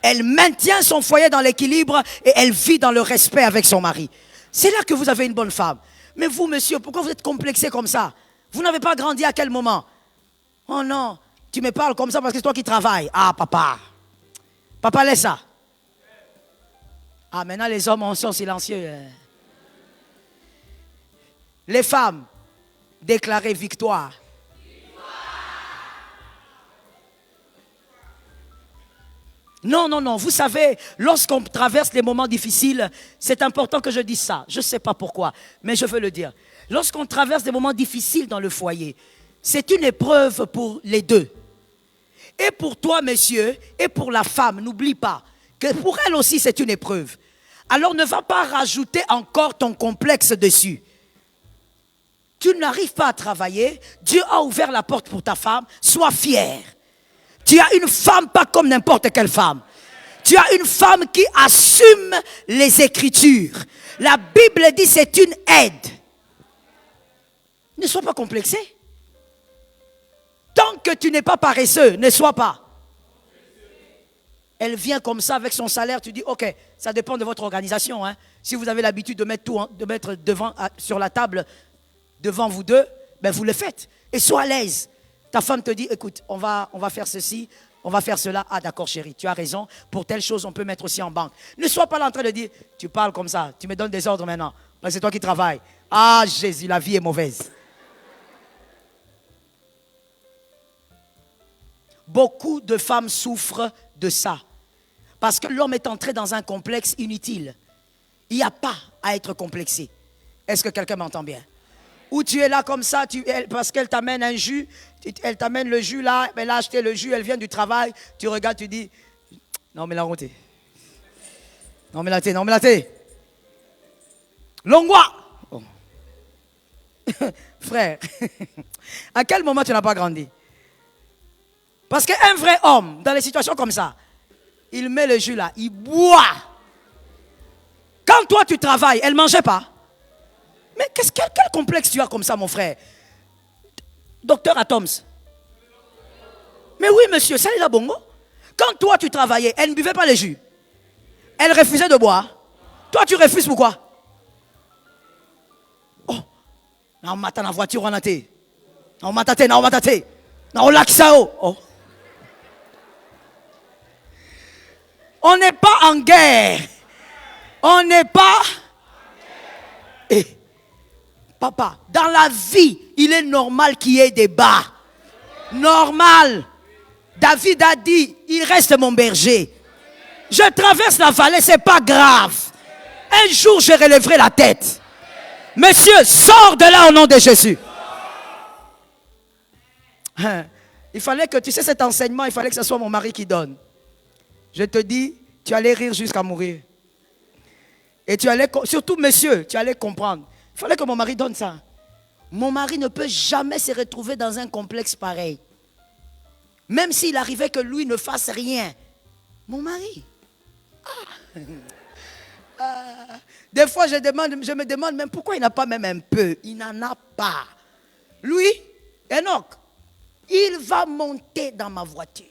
Elle maintient son foyer dans l'équilibre et elle vit dans le respect avec son mari. C'est là que vous avez une bonne femme. Mais vous, monsieur, pourquoi vous êtes complexé comme ça? Vous n'avez pas grandi à quel moment? Oh non, tu me parles comme ça parce que c'est toi qui travailles. Ah, papa. Papa, laisse ça. Ah, maintenant les hommes sont silencieux. Les femmes, déclarez victoire. Non, non, non. Vous savez, lorsqu'on traverse les moments difficiles, c'est important que je dise ça. Je ne sais pas pourquoi, mais je veux le dire. Lorsqu'on traverse des moments difficiles dans le foyer, c'est une épreuve pour les deux. Et pour toi, monsieur, et pour la femme, n'oublie pas que pour elle aussi, c'est une épreuve. Alors ne va pas rajouter encore ton complexe dessus. Tu n'arrives pas à travailler, Dieu a ouvert la porte pour ta femme, sois fier. Tu as une femme pas comme n'importe quelle femme. Tu as une femme qui assume les Écritures. La Bible dit c'est une aide. Ne sois pas complexé. Tant que tu n'es pas paresseux, ne sois pas. Elle vient comme ça avec son salaire, tu dis ok, ça dépend de votre organisation. Hein. Si vous avez l'habitude de mettre tout, de mettre devant, sur la table devant vous deux, ben vous le faites. Et sois à l'aise. Ta femme te dit, écoute, on va faire ceci, on va faire cela. Ah d'accord chérie, tu as raison. Pour telle chose, on peut mettre aussi en banque. Ne sois pas là en train de dire, tu parles comme ça, tu me donnes des ordres maintenant. Parce que c'est toi qui travailles. Ah Jésus, la vie est mauvaise. Beaucoup de femmes souffrent de ça. Parce que l'homme est entré dans un complexe inutile. Il n'y a pas à être complexé. Est-ce que quelqu'un m'entend bien? Ou tu es là comme ça, parce qu'elle t'amène un jus, elle t'amène le jus là, elle a acheté le jus, elle vient du travail, tu regardes, tu dis, non mais la honte. Non mais la thé, non mais la thé. Longwa. Oh. Frère, à quel moment tu n'as pas grandi? Parce qu'un vrai homme, dans les situations comme ça, il met le jus là, il boit. Quand toi tu travailles, elle ne mangeait pas. Mais quel complexe tu as comme ça, mon frère? Docteur Atoms. Mais oui, monsieur, ça est là, bongo. Quand toi tu travaillais, elle ne buvait pas le jus. Elle refusait de boire. Toi, tu refuses pourquoi? Oh, on m'a la voiture, on a été. On m'a tâté, on m'a tâté. On l'a sao. Oh. On n'est pas en guerre. On n'est pas. Eh, papa, dans la vie, il est normal qu'il y ait des bas. Normal. David a dit, il reste mon berger. Je traverse la vallée, c'est pas grave. Un jour, je relèverai la tête. Monsieur, sors de là au nom de Jésus. Il fallait que, tu sais, cet enseignement, il fallait que ce soit mon mari qui donne. Je te dis, tu allais rire jusqu'à mourir. Et tu allais, surtout monsieur, tu allais comprendre. Il fallait que mon mari donne ça. Mon mari ne peut jamais se retrouver dans un complexe pareil. Même s'il arrivait que lui ne fasse rien. Mon mari. Des fois, je me demande même pourquoi il n'a pas même un peu. Il n'en a pas. Lui, Enoch, il va monter dans ma voiture.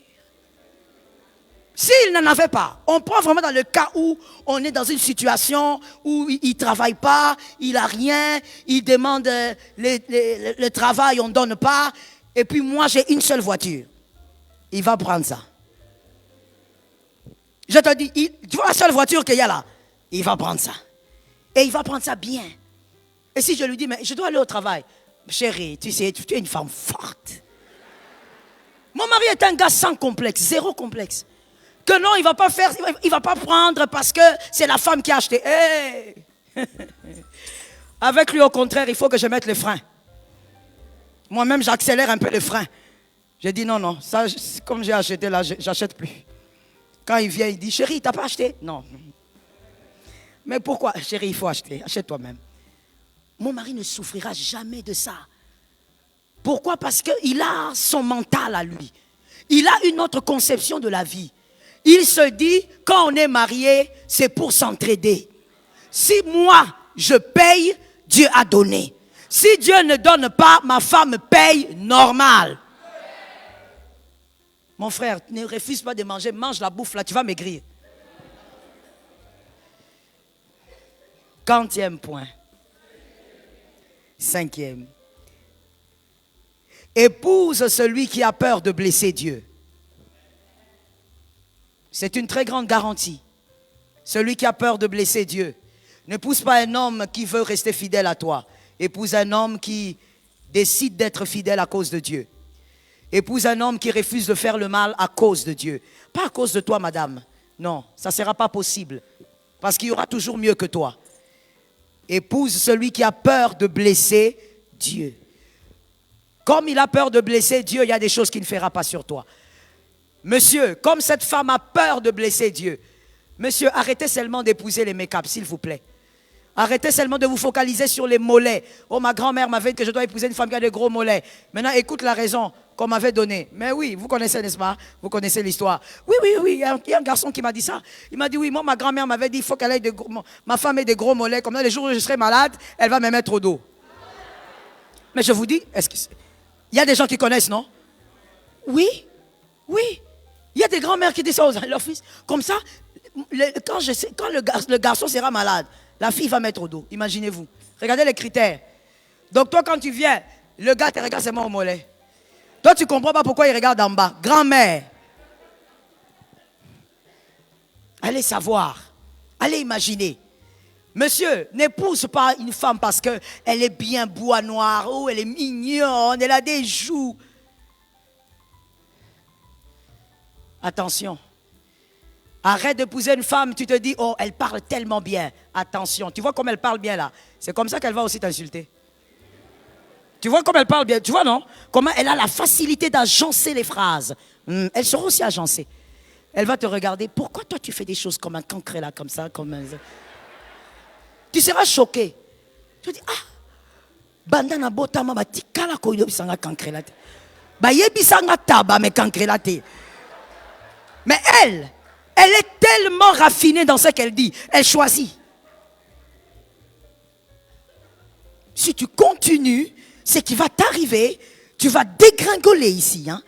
S'il n'en avait pas, on prend vraiment dans le cas où on est dans une situation où il ne travaille pas, il n'a rien, il demande le travail, on ne donne pas. Et puis moi, j'ai une seule voiture. Il va prendre ça. Je te dis, tu vois la seule voiture qu'il y a là, il va prendre ça. Et il va prendre ça bien. Et si je lui dis, mais je dois aller au travail. Chérie, tu sais, tu es une femme forte. Mon mari est un gars sans complexe, zéro complexe. Que non, il ne va pas faire, il va pas prendre parce que c'est la femme qui a acheté. Hey! Avec lui, au contraire, il faut que je mette le frein. Moi-même, j'accélère un peu le frein. J'ai dit non, ça, comme j'ai acheté là, j'achète plus. Quand il vient, il dit, chérie, tu n'as pas acheté? Non. Mais pourquoi? Chérie, il faut acheter. Achète toi-même. Mon mari ne souffrira jamais de ça. Pourquoi? Parce qu'il a son mental à lui. Il a une autre conception de la vie. Il se dit, quand on est marié, c'est pour s'entraider. Si moi, je paye, Dieu a donné. Si Dieu ne donne pas, ma femme paye normal. Mon frère, ne refuse pas de manger, mange la bouffe là, tu vas maigrir. 40e point. 5e. Épouse celui qui a peur de blesser Dieu. C'est une très grande garantie. Celui qui a peur de blesser Dieu. N'épouse pas un homme qui veut rester fidèle à toi. Épouse un homme qui décide d'être fidèle à cause de Dieu. Épouse un homme qui refuse de faire le mal à cause de Dieu. Pas à cause de toi, madame. Non, ça ne sera pas possible. Parce qu'il y aura toujours mieux que toi. Épouse celui qui a peur de blesser Dieu. Comme il a peur de blesser Dieu, il y a des choses qu'il ne fera pas sur toi. Monsieur, comme cette femme a peur de blesser Dieu, monsieur, arrêtez seulement d'épouser les make-up, s'il vous plaît. Arrêtez seulement de vous focaliser sur les mollets. Oh, ma grand-mère m'avait dit que je dois épouser une femme qui a des gros mollets. Maintenant, écoute la raison qu'on m'avait donnée. Mais oui, vous connaissez, n'est-ce pas? Vous connaissez l'histoire. Oui, il y a un garçon qui m'a dit ça. Il m'a dit, oui, moi, ma grand-mère m'avait dit, il faut qu'elle ait ma femme ait des gros mollets. Comme ça, les jours où je serai malade, elle va me mettre au dos. Mais je vous dis, il y a des gens qui connaissent, non? Oui. Il y a des grands-mères qui disent ça à leur fils. Comme ça, quand le garçon sera malade, la fille va mettre au dos. Imaginez-vous. Regardez les critères. Donc toi, quand tu viens, le gars te regarde seulement au mollet. Toi, tu ne comprends pas pourquoi il regarde en bas. Grand-mère. Allez savoir. Allez imaginer. Monsieur, n'épouse pas une femme parce qu'elle est bien bois noir. Oh, elle est mignonne. Elle a des joues. Attention. Arrête d'épouser une femme, tu te dis, oh, elle parle tellement bien. Attention, tu vois comme elle parle bien là. C'est comme ça qu'elle va aussi t'insulter. Tu vois comme elle parle bien, tu vois non? Comment elle a la facilité d'agencer les phrases. Elles seront aussi agencées. Elle va te regarder. Pourquoi toi tu fais des choses comme un cancre là, comme ça, comme un... Tu seras choqué. Tu dis, ah, bandana botama batikala ko yobisanga cancre là. Ba yebisanga taba mais cancre là te. Mais elle est tellement raffinée dans ce qu'elle dit. Elle choisit. Si tu continues, c'est qu'il va t'arriver, tu vas dégringoler ici. Hein?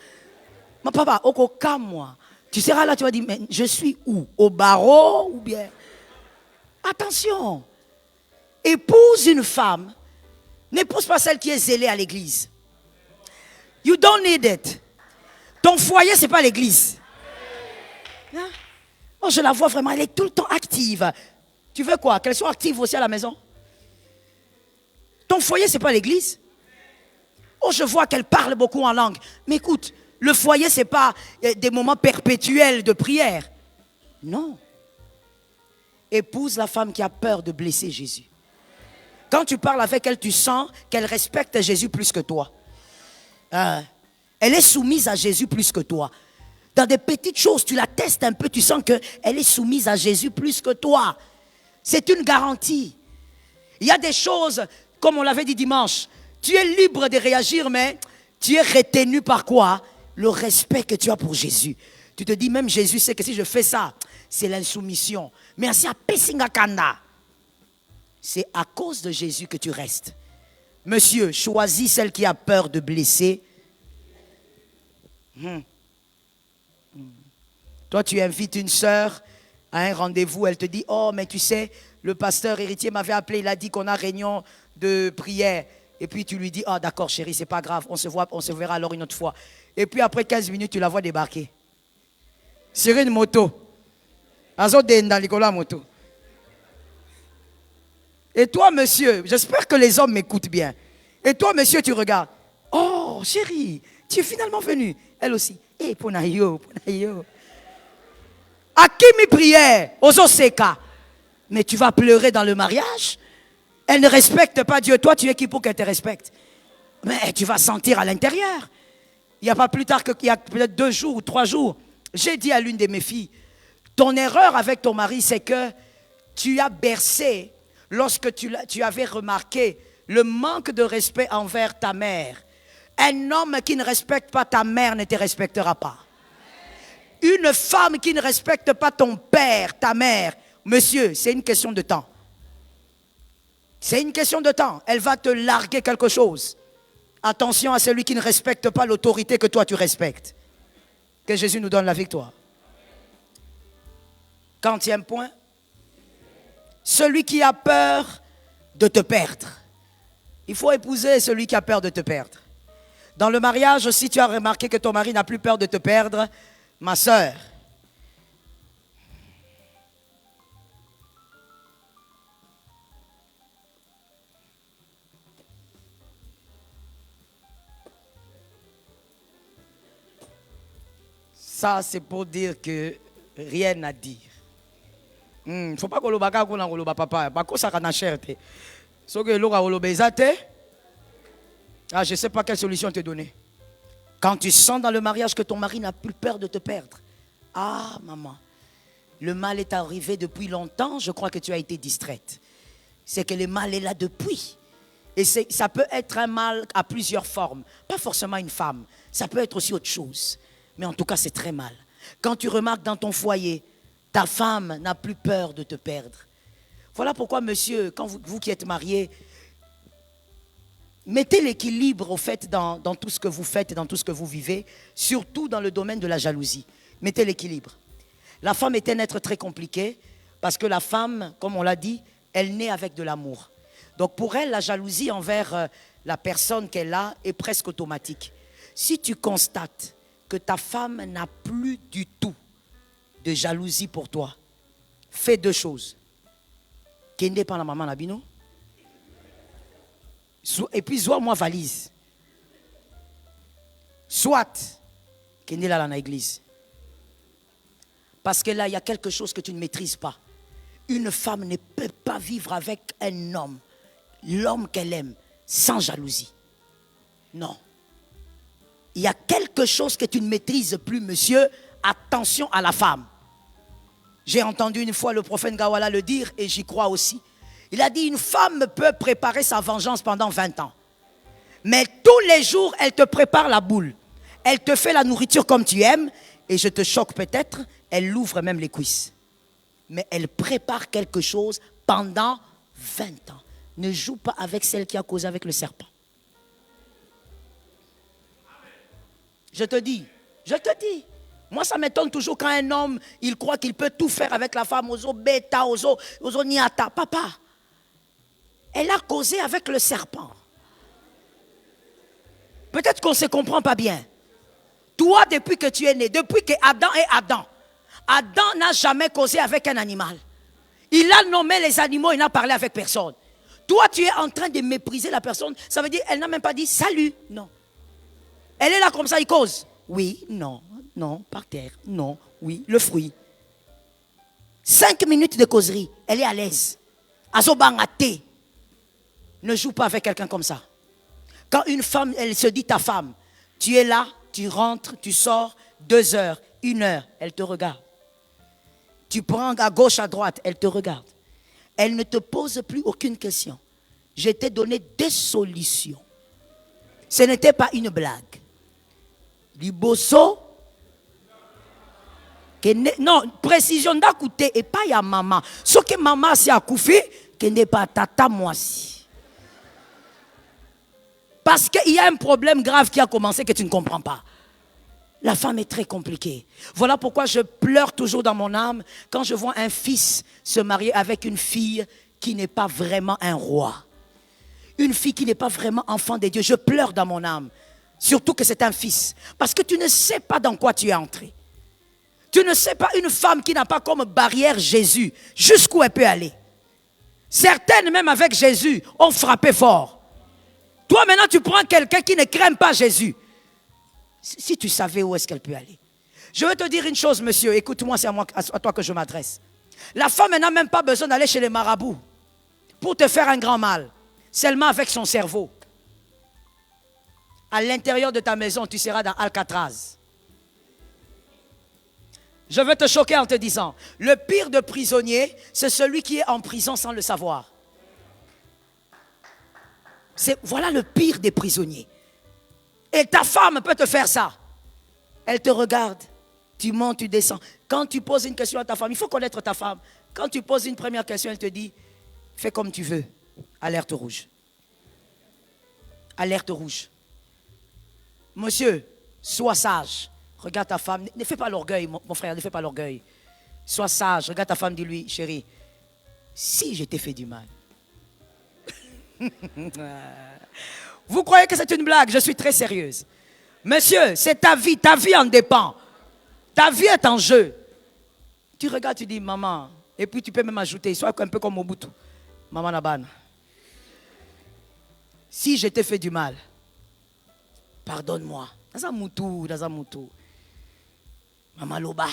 Ma papa, au cas moi, tu seras là, tu vas dire, mais je suis où? Au barreau ou bien? Attention. Épouse une femme. N'épouse pas celle qui est zélée à l'église. You don't need it. Ton foyer, ce n'est pas l'église. Hein? Oh, je la vois vraiment, elle est tout le temps active. Tu veux quoi? Qu'elle soit active aussi à la maison? Ton foyer, ce n'est pas l'église. Oh, je vois qu'elle parle beaucoup en langue. Mais écoute, le foyer, ce n'est pas des moments perpétuels de prière. Non. Épouse la femme qui a peur de blesser Jésus. Quand tu parles avec elle, tu sens qu'elle respecte Jésus plus que toi. Elle est soumise à Jésus plus que toi. Dans des petites choses, tu la testes un peu, tu sens qu'elle est soumise à Jésus plus que toi. C'est une garantie. Il y a des choses, comme on l'avait dit dimanche, tu es libre de réagir, mais tu es retenu par quoi? Le respect que tu as pour Jésus. Tu te dis, même Jésus sait que si je fais ça, c'est l'insoumission. Mais c'est à Pesingakanda. C'est à cause de Jésus que tu restes. Monsieur, choisis celle qui a peur de blesser. Toi, tu invites une sœur à un rendez-vous, elle te dit, oh, mais tu sais, le pasteur héritier m'avait appelé, il a dit qu'on a réunion de prière. Et puis tu lui dis, ah, d'accord chérie, c'est pas grave, on se verra alors une autre fois. Et puis après 15 minutes, tu la vois débarquer. Sur une moto. Moto. Et toi, monsieur, j'espère que les hommes m'écoutent bien. Et toi, monsieur, tu regardes. Oh, chérie, tu es finalement venu. Elle aussi. Eh, ponayo, ponayo. À qui me prière? Aux Oseka. Mais tu vas pleurer dans le mariage? Elle ne respecte pas Dieu. Toi, tu es qui pour qu'elle te respecte? Mais tu vas sentir à l'intérieur. Il n'y a pas plus tard qu'il y a peut-être 2 jours ou 3 jours. J'ai dit à l'une de mes filles, ton erreur avec ton mari, c'est que tu as bercé lorsque tu avais remarqué le manque de respect envers ta mère. Un homme qui ne respecte pas ta mère ne te respectera pas. Une femme qui ne respecte pas ton père, ta mère, monsieur, c'est une question de temps. C'est une question de temps. Elle va te larguer quelque chose. Attention à celui qui ne respecte pas l'autorité que toi tu respectes. Que Jésus nous donne la victoire. 40e point. Celui qui a peur de te perdre. Il faut épouser celui qui a peur de te perdre. Dans le mariage, si tu as remarqué que ton mari n'a plus peur de te perdre, ma sœur, ça c'est pour dire que rien à dire. Il ne faut pas que le baga qu'on a le papa, parce que ça a cher. Ce que l'on a le bezate, ah, je ne sais pas quelle solution te donner. Quand tu sens dans le mariage que ton mari n'a plus peur de te perdre, ah maman, le mal est arrivé depuis longtemps, je crois que tu as été distraite. C'est que le mal est là depuis. Et ça peut être un mal à plusieurs formes, pas forcément une femme, ça peut être aussi autre chose. Mais en tout cas, c'est très mal. Quand tu remarques dans ton foyer, ta femme n'a plus peur de te perdre. Voilà pourquoi, monsieur, quand vous qui êtes mariés, mettez l'équilibre au fait dans tout ce que vous faites et dans tout ce que vous vivez, surtout dans le domaine de la jalousie. Mettez l'équilibre. La femme est un être très compliqué parce que la femme, comme on l'a dit, elle naît avec de l'amour. Donc pour elle, la jalousie envers la personne qu'elle a est presque automatique. Si tu constates que ta femme n'a plus du tout de jalousie pour toi, fais 2 choses. Kende par la maman Nabino. Et puis, moi valise. Soit, Kende là dans l'église. Parce que là, il y a quelque chose que tu ne maîtrises pas. Une femme ne peut pas vivre avec un homme, l'homme qu'elle aime, sans jalousie. Non. Il y a quelque chose que tu ne maîtrises plus, monsieur. Attention à la femme. J'ai entendu une fois le prophète Gawala le dire et j'y crois aussi. Il a dit, une femme peut préparer sa vengeance pendant 20 ans. Mais tous les jours, elle te prépare la boule. Elle te fait la nourriture comme tu aimes. Et je te choque peut-être, elle l'ouvre même les cuisses. Mais elle prépare quelque chose pendant 20 ans. Ne joue pas avec celle qui a causé avec le serpent. Je te dis. Moi, ça m'étonne toujours quand un homme, il croit qu'il peut tout faire avec la femme, ozo bêta, ozo niata. Papa, elle a causé avec le serpent. Peut-être qu'on ne se comprend pas bien. Toi, depuis que tu es né, depuis que Adam est Adam, Adam n'a jamais causé avec un animal. Il a nommé les animaux, il n'a parlé avec personne. Toi, tu es en train de mépriser la personne. Ça veut dire qu'elle n'a même pas dit salut. Non. Elle est là comme ça, il cause. Oui, non, par terre, non, oui, le fruit. 5 minutes de causerie, elle est à l'aise. Azobangate. Ne joue pas avec quelqu'un comme ça. Quand une femme, elle se dit ta femme, tu es là, tu rentres, tu sors, 2 heures, 1 heure, elle te regarde. Tu prends à gauche, à droite, elle te regarde. Elle ne te pose plus aucune question. Je t'ai donné des solutions. Ce n'était pas une blague. Liboso. Non, précision d'écouter et pas ya maman. Ce que maman s'est accouffé, que n'est pas tata moi si. Parce qu'il y a un problème grave qui a commencé que tu ne comprends pas. La femme est très compliquée. Voilà pourquoi je pleure toujours dans mon âme quand je vois un fils se marier avec une fille qui n'est pas vraiment un roi. Une fille qui n'est pas vraiment enfant de Dieu. Je pleure dans mon âme. Surtout que c'est un fils. Parce que tu ne sais pas dans quoi tu es entré. Tu ne sais pas une femme qui n'a pas comme barrière Jésus. Jusqu'où elle peut aller. Certaines, même avec Jésus, ont frappé fort. Toi, maintenant, tu prends quelqu'un qui ne craint pas Jésus. Si tu savais où est-ce qu'elle peut aller. Je vais te dire une chose, monsieur. Écoute-moi, c'est à toi que je m'adresse. La femme n'a même pas besoin d'aller chez les marabouts pour te faire un grand mal. Seulement avec son cerveau. À l'intérieur de ta maison, tu seras dans Alcatraz. Je vais te choquer en te disant, le pire de prisonnier, c'est celui qui est en prison sans le savoir. Voilà le pire des prisonniers. Et ta femme peut te faire ça. Elle te regarde, tu montes, tu descends. Quand tu poses une question à ta femme, il faut connaître ta femme. Quand tu poses une première question, elle te dit, fais comme tu veux. Alerte rouge. Alerte rouge. Monsieur, sois sage. Regarde ta femme. Ne fais pas l'orgueil, mon frère, ne fais pas l'orgueil. Sois sage. Regarde ta femme, dis-lui, chérie, si je t'ai fait du mal. Vous croyez que c'est une blague? Je suis très sérieuse. Monsieur, c'est ta vie en dépend. Ta vie est en jeu. Tu regardes, tu dis, maman, et puis tu peux même ajouter, sois un peu comme Mobutu. Maman Naban. Si je t'ai fait du mal, pardonne-moi. Dans un moutou. Maman Loba.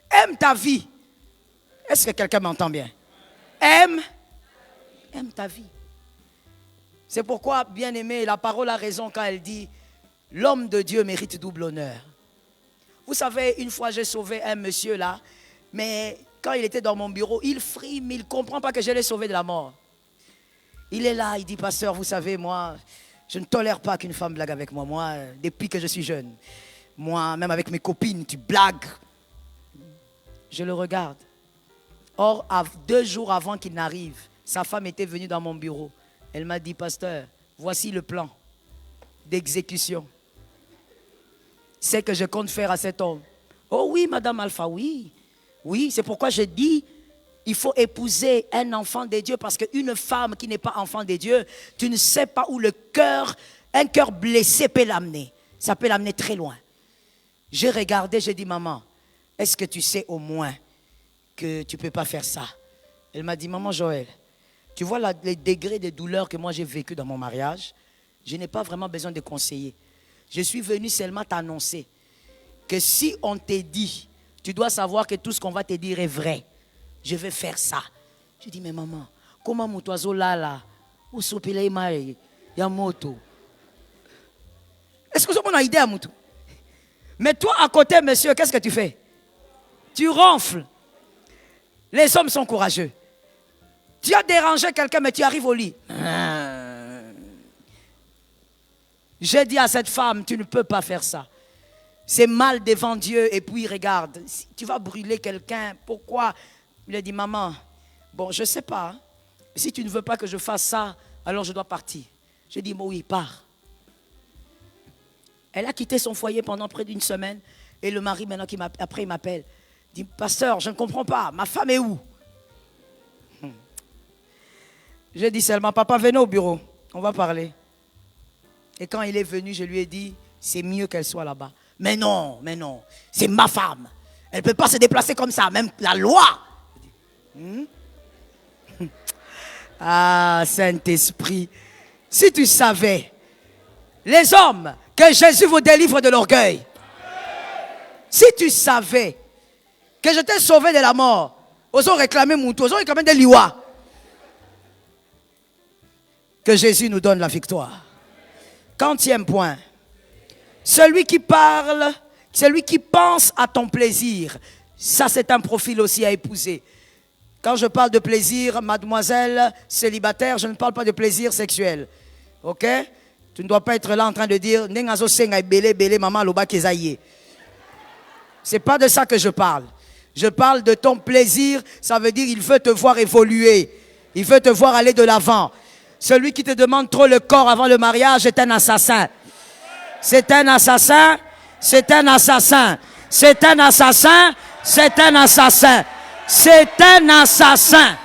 Aime ta vie. Est-ce que quelqu'un m'entend bien? Aime ta vie. C'est pourquoi, bien aimé, la parole a raison quand elle dit l'homme de Dieu mérite double honneur. Vous savez, une fois j'ai sauvé un monsieur là, mais quand il était dans mon bureau, il frime, il ne comprend pas que je l'ai sauvé de la mort. Il est là, il dit, pasteur, vous savez, moi, je ne tolère pas qu'une femme blague avec moi. Moi, depuis que je suis jeune, moi, même avec mes copines, tu blagues. Je le regarde. Or, 2 jours avant qu'il n'arrive, sa femme était venue dans mon bureau. Elle m'a dit, pasteur, voici le plan d'exécution. C'est que je compte faire à cet homme. Oh oui, madame Alpha, oui. Oui, c'est pourquoi je dis, il faut épouser un enfant de Dieu, parce qu'une femme qui n'est pas enfant de Dieu, tu ne sais pas où un cœur blessé peut l'amener. Ça peut l'amener très loin. J'ai regardé, j'ai dit, maman, est-ce que tu sais au moins que tu ne peux pas faire ça? Elle m'a dit, maman Joël, tu vois les degrés de douleur que moi j'ai vécu dans mon mariage, je n'ai pas vraiment besoin de conseiller. Je suis venu seulement t'annoncer que si on te dit, tu dois savoir que tout ce qu'on va te dire est vrai. Je vais faire ça. Je dis, mais maman, comment mon oiseau là, Usopile mai ya moto. Est-ce que vous avez une idée à Moutou? Mais toi, à côté, monsieur, qu'est-ce que tu fais? Tu ronfles. Les hommes sont courageux. Tu as dérangé quelqu'un, mais tu arrives au lit. J'ai dit à cette femme, tu ne peux pas faire ça. C'est mal devant Dieu. Et puis, regarde, si tu vas brûler quelqu'un. Pourquoi? Il a dit, maman, bon, je ne sais pas. Si tu ne veux pas que je fasse ça, alors je dois partir. J'ai dit, oui, pars. Elle a quitté son foyer pendant près d'une semaine. Et le mari, maintenant, après, il m'appelle. Il dit, pasteur, je ne comprends pas. Ma femme est où? J'ai dit seulement, papa, venez au bureau. On va parler. Et quand il est venu, je lui ai dit, c'est mieux qu'elle soit là-bas. Mais non, c'est ma femme. Elle ne peut pas se déplacer comme ça, même la loi. Ah, Saint-Esprit, si tu savais, les hommes, que Jésus vous délivre de l'orgueil. Si tu savais que je t'ai sauvé de la mort, ils ont réclamé mon tour, ils ont réclamé des liwa. Que Jésus nous donne la victoire. 40e point. Celui qui parle, celui qui pense à ton plaisir, ça c'est un profil aussi à épouser. Quand je parle de plaisir, mademoiselle célibataire, je ne parle pas de plaisir sexuel. Ok? Tu ne dois pas être là en train de dire c'est pas de ça que je parle. Je parle de ton plaisir, ça veut dire il veut te voir évoluer. Il veut te voir aller de l'avant. Celui qui te demande trop le corps avant le mariage est un assassin. C'est un assassin, c'est un assassin. C'est un assassin, c'est un assassin. C'est un assassin.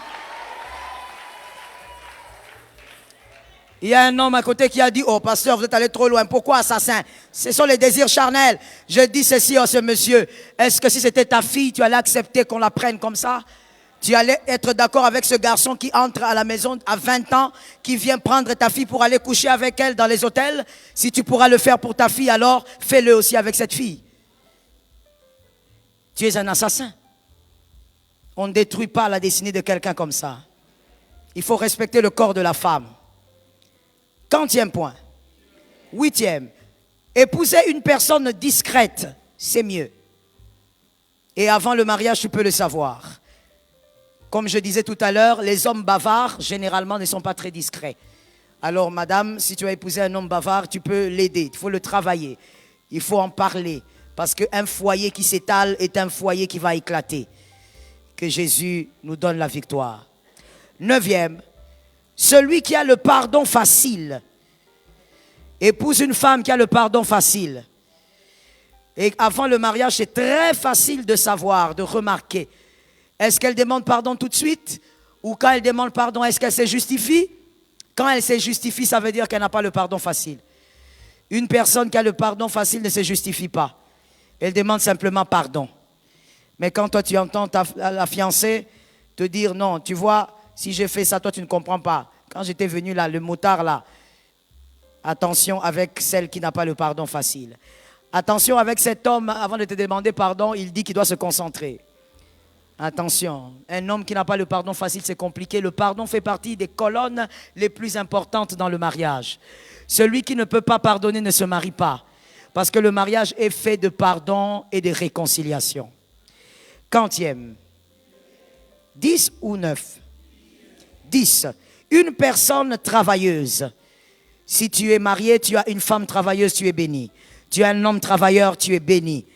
Il y a un homme à côté qui a dit, oh pasteur, vous êtes allé trop loin. Pourquoi assassin? Ce sont les désirs charnels. Je dis ceci à ce monsieur. Est-ce que si c'était ta fille, tu allais accepter qu'on la prenne comme ça? Tu allais être d'accord avec ce garçon qui entre à la maison à 20 ans, qui vient prendre ta fille pour aller coucher avec elle dans les hôtels? Si tu pourras le faire pour ta fille, alors fais-le aussi avec cette fille. Tu es un assassin. On ne détruit pas la destinée de quelqu'un comme ça. Il faut respecter le corps de la femme. 40e point. 8e. Épouser une personne discrète, c'est mieux. Et avant le mariage, tu peux le savoir. Comme je disais tout à l'heure, les hommes bavards, généralement, ne sont pas très discrets. Alors, madame, si tu as épousé un homme bavard, tu peux l'aider. Il faut le travailler. Il faut en parler. Parce qu'un foyer qui s'étale est un foyer qui va éclater. Que Jésus nous donne la victoire. 9e. Celui qui a le pardon facile. Épouse une femme qui a le pardon facile. Et avant le mariage, c'est très facile de savoir, de remarquer. Est-ce qu'elle demande pardon tout de suite? Ou quand elle demande pardon, est-ce qu'elle se justifie? Quand elle se justifie, ça veut dire qu'elle n'a pas le pardon facile. Une personne qui a le pardon facile ne se justifie pas. Elle demande simplement pardon. Mais quand toi tu entends la fiancée te dire non, tu vois, si j'ai fait ça, toi tu ne comprends pas. Quand j'étais venu là, le motard là, attention avec celle qui n'a pas le pardon facile. Attention avec cet homme, avant de te demander pardon, il dit qu'il doit se concentrer. Attention, un homme qui n'a pas le pardon facile, c'est compliqué. Le pardon fait partie des colonnes les plus importantes dans le mariage. Celui qui ne peut pas pardonner ne se marie pas. Parce que le mariage est fait de pardon et de réconciliation. 40e. 10 ou 9? 10. Une personne travailleuse. Si tu es marié, tu as une femme travailleuse, tu es béni. Tu as un homme travailleur, tu es béni.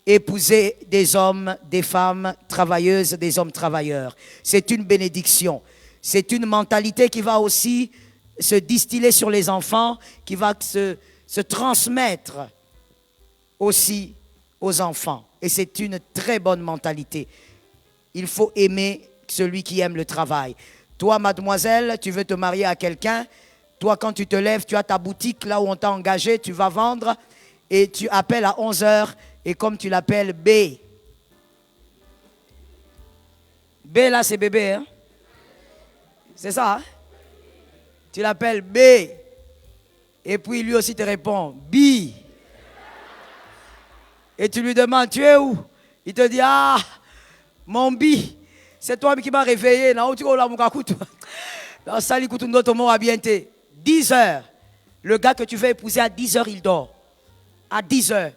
Épouser des hommes, des femmes travailleuses, des hommes travailleurs. C'est une bénédiction. C'est une mentalité qui va aussi se distiller sur les enfants, qui va se transmettre aussi aux enfants. Et c'est une très bonne mentalité. Il faut aimer celui qui aime le travail. Toi, mademoiselle, tu veux te marier à quelqu'un. Toi, quand tu te lèves, tu as ta boutique là où on t'a engagé, tu vas vendre et tu appelles à 11 h. Et comme tu l'appelles B. B là, c'est bébé. Hein? C'est ça. Hein? Tu l'appelles B. Et puis lui aussi te répond B. Et tu lui demandes, tu es où? Il te dit, ah, mon B, c'est toi qui m'as réveillé. Sali Kutundo Tomo a bien été. 10 heures. Le gars que tu veux épouser à 10 heures, il dort. À 10 heures.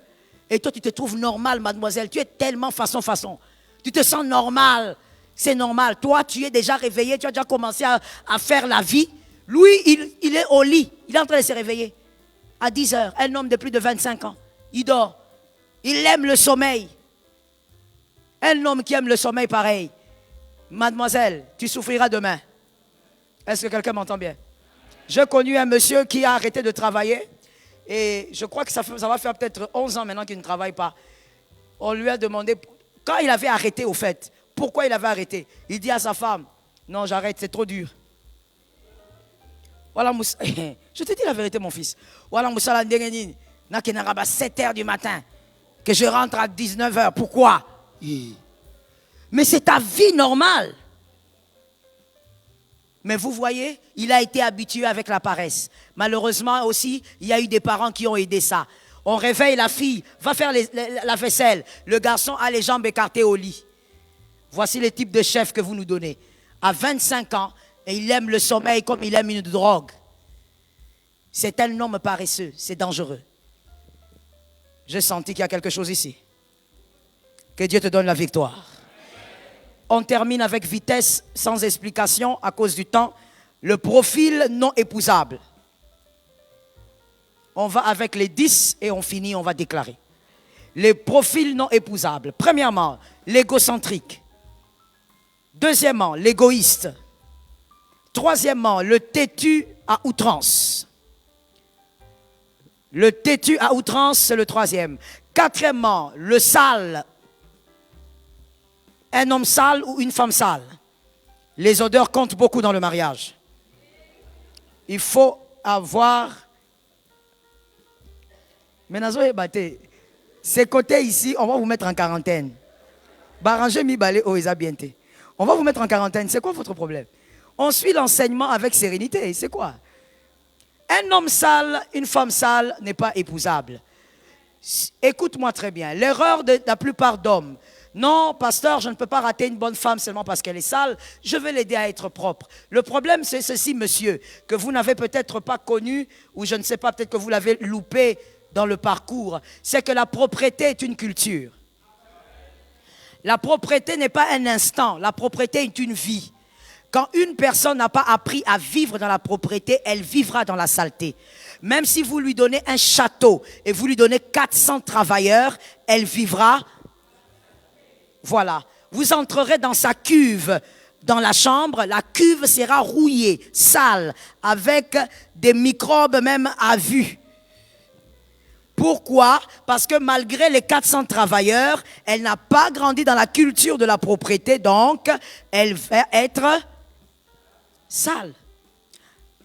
Et toi, tu te trouves normal, mademoiselle. Tu es tellement façon. Tu te sens normal. C'est normal. Toi, tu es déjà réveillé. Tu as déjà commencé à faire la vie. Lui, il est au lit. Il est en train de se réveiller. À 10 heures. Un homme de plus de 25 ans. Il dort. Il aime le sommeil. Un homme qui aime le sommeil, pareil. Mademoiselle, tu souffriras demain. Est-ce que quelqu'un m'entend bien? J'ai connu un monsieur qui a arrêté de travailler. Et je crois que ça va faire peut-être 11 ans maintenant qu'il ne travaille pas. On lui a demandé, quand il avait arrêté au fait, pourquoi il avait arrêté? Il dit à sa femme, non j'arrête, c'est trop dur. Voilà, je te dis la vérité mon fils. Voilà, Moussa Landengeni, n'a qu'il n'a pas 7 heures du matin, que je rentre à 19 heures. Pourquoi? Mais c'est ta vie normale. Mais vous voyez, il a été habitué avec la paresse. Malheureusement aussi, il y a eu des parents qui ont aidé ça. On réveille la fille, va faire la vaisselle. Le garçon a les jambes écartées au lit. Voici le type de chef que vous nous donnez. À 25 ans, et il aime le sommeil comme il aime une drogue. C'est un homme paresseux, c'est dangereux. J'ai senti qu'il y a quelque chose ici. Que Dieu te donne la victoire. On termine avec vitesse, sans explication, à cause du temps. Le profil non épousable. On va avec les 10 et on finit, on va déclarer. Les profils non épousables. Premièrement, l'égocentrique. Deuxièmement, l'égoïste. Troisièmement, le têtu à outrance. Le têtu à outrance, c'est le troisième. Quatrièmement, le sale. Un homme sale ou une femme sale. Les odeurs comptent beaucoup dans le mariage. Il faut avoir... Ces côtés ici, on va vous mettre en quarantaine. On va vous mettre en quarantaine. C'est quoi votre problème? On suit l'enseignement avec sérénité. C'est quoi? Un homme sale, une femme sale n'est pas épousable. Écoute-moi très bien. L'erreur de la plupart d'hommes. Non, pasteur, je ne peux pas rater une bonne femme seulement parce qu'elle est sale. Je vais l'aider à être propre. Le problème, c'est ceci, monsieur, que vous n'avez peut-être pas connu, ou je ne sais pas, peut-être que vous l'avez loupé dans le parcours. C'est que la propreté est une culture. La propreté n'est pas un instant. La propreté est une vie. Quand une personne n'a pas appris à vivre dans la propreté, elle vivra dans la saleté. Même si vous lui donnez un château et vous lui donnez 400 travailleurs, elle vivra. Voilà. Vous entrerez dans sa cuve, dans la chambre, la cuve sera rouillée, sale, avec des microbes même à vue. Pourquoi? Parce que malgré les 400 travailleurs, elle n'a pas grandi dans la culture de la propreté, donc elle va être sale.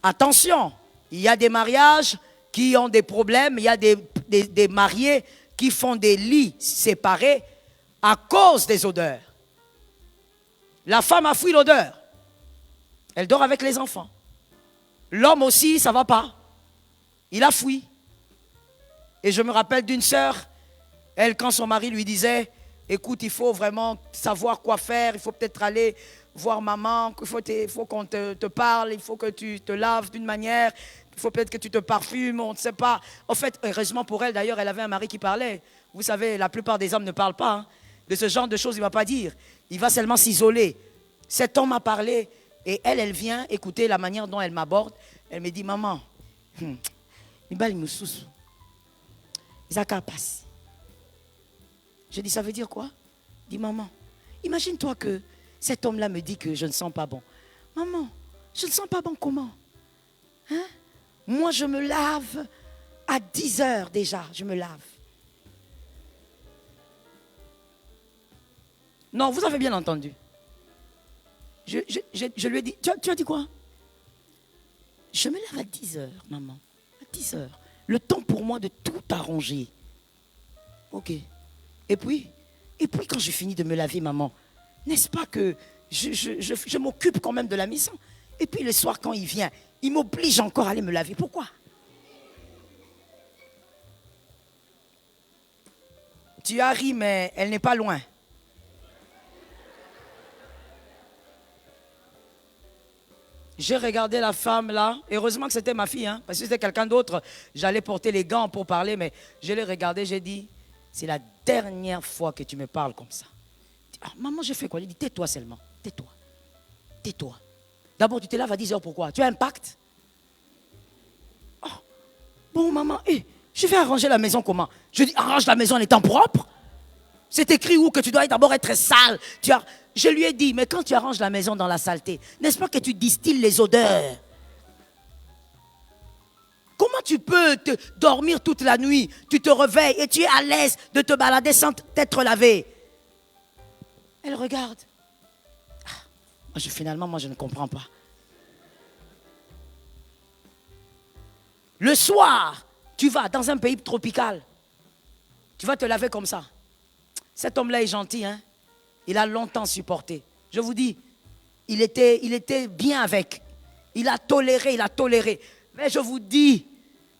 Attention, il y a des mariages qui ont des problèmes, il y a des mariés qui font des lits séparés à cause des odeurs. La femme a fui l'odeur. Elle dort avec les enfants. L'homme aussi, ça ne va pas. Il a fui. Et je me rappelle d'une sœur, elle, quand son mari lui disait, écoute, il faut vraiment savoir quoi faire, il faut peut-être aller voir maman, il faut qu'on te parle, il faut que tu te laves d'une manière, il faut peut-être que tu te parfumes, on ne sait pas. En fait, heureusement pour elle, d'ailleurs, elle avait un mari qui parlait. Vous savez, la plupart des hommes ne parlent pas. Hein. De ce genre de choses, il ne va pas dire. Il va seulement s'isoler. Cet homme a parlé et elle vient écouter la manière dont elle m'aborde. Elle me dit, maman, je dis, ça veut dire quoi? Dis, maman, imagine-toi que cet homme-là me dit que je ne sens pas bon. Maman, je ne sens pas bon comment? Hein? Moi, je me lave à 10 heures déjà, je me lave. Non, vous avez bien entendu. Je lui ai dit, tu as dit quoi? Je me lève à 10 heures, maman. À 10 heures. Le temps pour moi de tout arranger. Ok. Et puis quand je finis de me laver, maman, n'est-ce pas que je m'occupe quand même de la maison? Et puis le soir, quand il vient, il m'oblige encore à aller me laver. Pourquoi? Tu as ri, mais elle n'est pas loin. J'ai regardé la femme là. Heureusement que c'était ma fille, hein, parce que si c'était quelqu'un d'autre, j'allais porter les gants pour parler, mais je l'ai regardé, j'ai dit, c'est la dernière fois que tu me parles comme ça. Ah, maman, j'ai fait quoi? Il dit, tais-toi seulement, tais-toi, tais-toi. D'abord, tu te laves à 10 heures, pourquoi? Tu as un pacte? Oh, bon, maman, je vais arranger la maison comment? Je dis, arrange la maison en étant propre. C'est écrit où que tu dois d'abord être sale. Je lui ai dit, mais quand tu arranges la maison dans la saleté, n'est-ce pas que tu distilles les odeurs? Comment tu peux te dormir toute la nuit? Tu te réveilles et tu es à l'aise de te balader sans t'être lavé. Elle regarde. Finalement, moi, je ne comprends pas. Le soir, tu vas dans un pays tropical. Tu vas te laver comme ça. Cet homme-là est gentil, hein? Il a longtemps supporté. Je vous dis, il était bien avec. Il a toléré, Mais je vous dis,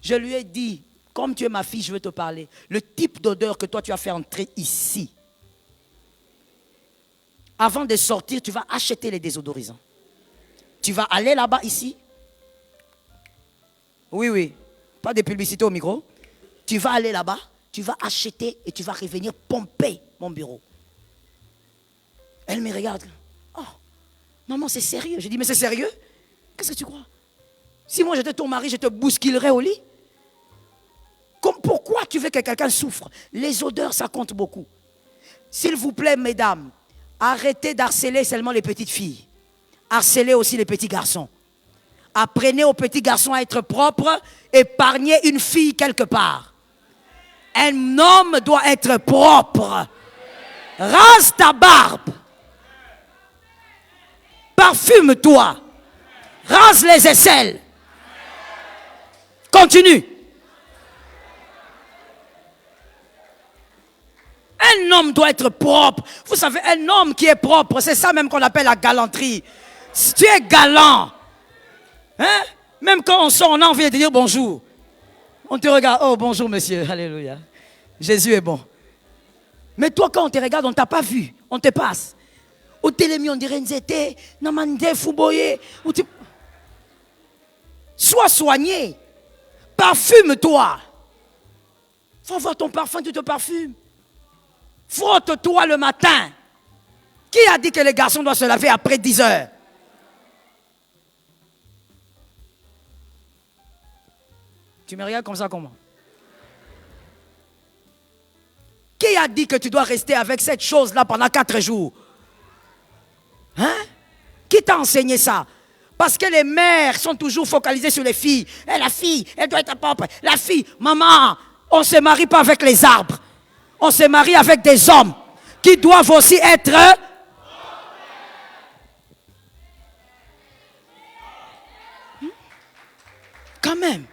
je lui ai dit, comme tu es ma fille, je veux te parler. Le type d'odeur que toi, tu as fait entrer ici. Avant de sortir, tu vas acheter les désodorisants. Tu vas aller là-bas, ici. Oui. Pas de publicité au micro. Tu vas aller là-bas, tu vas acheter et tu vas revenir pomper mon bureau. Elle me regarde. Oh, maman, c'est sérieux. Je dis, mais c'est sérieux? Qu'est-ce que tu crois? Si moi j'étais ton mari, je te bousculerais au lit. Pourquoi tu veux que quelqu'un souffre? Les odeurs, ça compte beaucoup. S'il vous plaît, mesdames, arrêtez d'harceler seulement les petites filles. Harcelez aussi les petits garçons. Apprenez aux petits garçons à être propres. Épargnez une fille quelque part. Un homme doit être propre. Rase ta barbe. Parfume-toi. Rase les aisselles. Continue. Un homme doit être propre. Vous savez, un homme qui est propre, c'est ça même qu'on appelle la galanterie. Si tu es galant, hein? Même quand on sort, on a envie de dire bonjour. On te regarde, oh bonjour monsieur, alléluia. Jésus est bon. Mais toi, quand on te regarde, on ne t'a pas vu, on te passe. Au télémi, on dirait Nzete, Namande, Fouboye. Sois soigné. Parfume-toi. Faut avoir ton parfum, tu te parfumes. Frotte-toi le matin. Qui a dit que les garçons doivent se laver après 10 heures? Tu me regardes comme ça comment? Qui a dit que tu dois rester avec cette chose-là pendant 4 jours? Hein? Qui t'a enseigné ça? Parce que les mères sont toujours focalisées sur les filles. Et la fille, elle doit être propre. La fille, maman, on ne se marie pas avec les arbres. On se marie avec des hommes qui doivent aussi être... Quand même.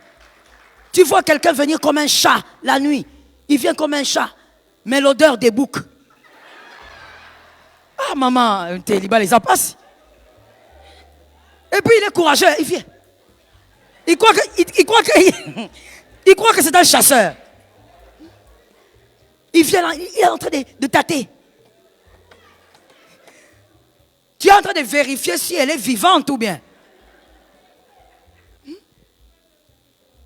Tu vois quelqu'un venir comme un chat la nuit. Il vient comme un chat. Mais l'odeur des boucs. Ah maman, t'es libre les apasses. Et puis il est courageux, il vient. Il croit que c'est un chasseur. Il vient là, il est en train de tâter. Tu es en train de vérifier si elle est vivante ou bien.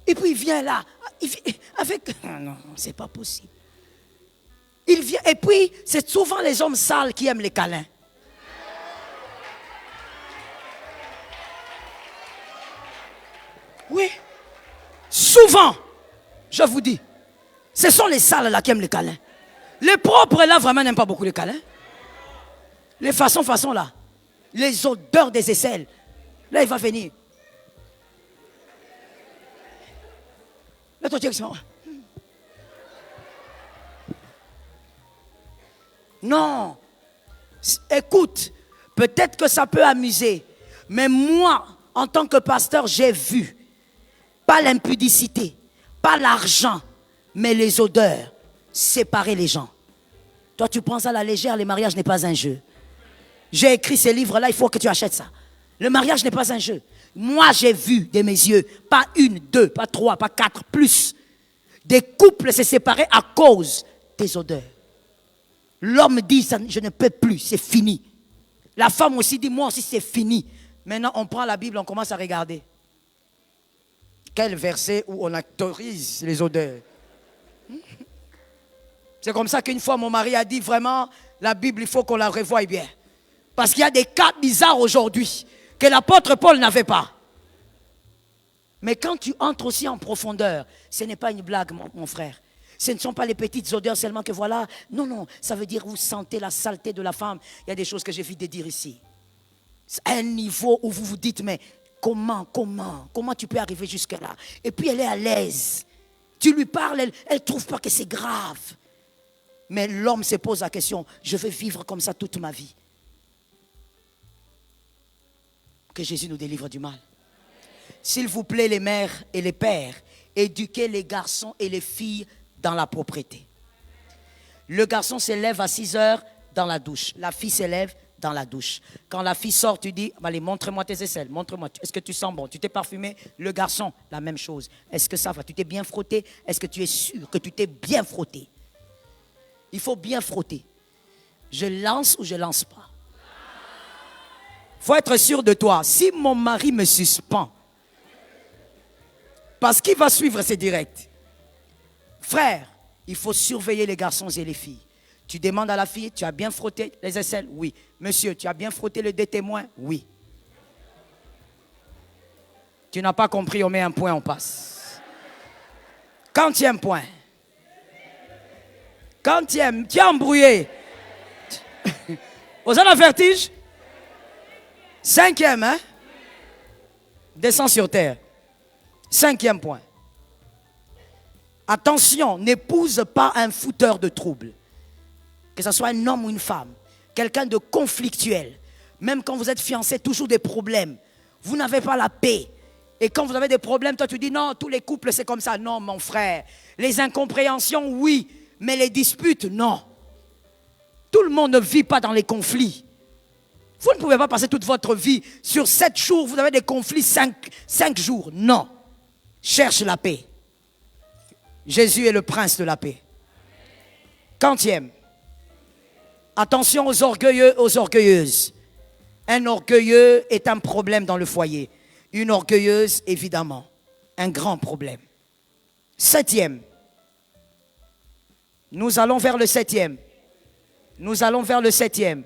Et puis il vient là, avec... Non, c'est pas possible. Il vient, et puis c'est souvent les hommes sales qui aiment les câlins. Oui, souvent, je vous dis, ce sont les sales là qui aiment les câlins. Les propres là vraiment n'aiment pas beaucoup les câlins. Les façons là, les odeurs des aisselles. Là il va venir. Là toi tu dis, non, écoute, peut-être que ça peut amuser, mais moi, en tant que pasteur, j'ai vu, pas l'impudicité, pas l'argent, mais les odeurs, séparer les gens. Toi, tu prends ça à la légère, le mariage n'est pas un jeu. J'ai écrit ces livres-là, il faut que tu achètes ça. Le mariage n'est pas un jeu. Moi, j'ai vu de mes yeux, pas 1, 2, pas 3, pas 4, plus. Des couples se séparaient à cause des odeurs. L'homme dit, je ne peux plus, c'est fini. La femme aussi dit, moi aussi c'est fini. Maintenant, on prend la Bible, on commence à regarder. Quel verset où on autorise les odeurs? C'est comme ça qu'une fois, mon mari a dit, vraiment, la Bible, il faut qu'on la revoie bien. Parce qu'il y a des cas bizarres aujourd'hui que l'apôtre Paul n'avait pas. Mais quand tu entres aussi en profondeur, ce n'est pas une blague, mon frère. Ce ne sont pas les petites odeurs seulement que voilà. Non, non, ça veut dire vous sentez la saleté de la femme. Il y a des choses que j'ai envie de dire ici. C'est un niveau où vous vous dites, mais comment tu peux arriver jusque-là? Et puis elle est à l'aise. Tu lui parles, elle ne trouve pas que c'est grave. Mais l'homme se pose la question, je vais vivre comme ça toute ma vie. Que Jésus nous délivre du mal. S'il vous plaît, les mères et les pères, éduquez les garçons et les filles dans la propreté. Le garçon se lève à 6 heures dans la douche. La fille se lève dans la douche. Quand la fille sort, tu dis, allez, montre-moi tes aisselles, montre-moi, est-ce que tu sens bon? Tu t'es parfumé? Le garçon, la même chose. Est-ce que ça va? Tu t'es bien frotté? Est-ce que tu es sûr que tu t'es bien frotté? Il faut bien frotter. Je lance ou je ne lance pas? Il faut être sûr de toi. Si mon mari me suspend, parce qu'il va suivre ses directs. Frère, il faut surveiller les garçons et les filles. Tu demandes à la fille, tu as bien frotté les aisselles? Oui. Monsieur, tu as bien frotté le deux témoins? Oui. Tu n'as pas compris, on met un point, on passe. 40e point. Quantième, tu as embrouillé. Vous avez un vertige? 5e, hein? Descends sur terre. 5e point. Attention, n'épouse pas un fouteur de troubles. Que ce soit un homme ou une femme. Quelqu'un de conflictuel. Même quand vous êtes fiancé, toujours des problèmes. Vous n'avez pas la paix. Et quand vous avez des problèmes, toi tu dis non, tous les couples c'est comme ça. Non, mon frère. Les incompréhensions, oui. Mais les disputes, non. Tout le monde ne vit pas dans les conflits. Vous ne pouvez pas passer toute votre vie. Sur 7 jours, vous avez des conflits 5 jours. Non. Cherche la paix. Jésus est le prince de la paix. 40e. Attention aux orgueilleux, aux orgueilleuses. Un orgueilleux est un problème dans le foyer. Une orgueilleuse, évidemment, un grand problème. 7e. Nous allons vers le 7e. Nous allons vers le 7e.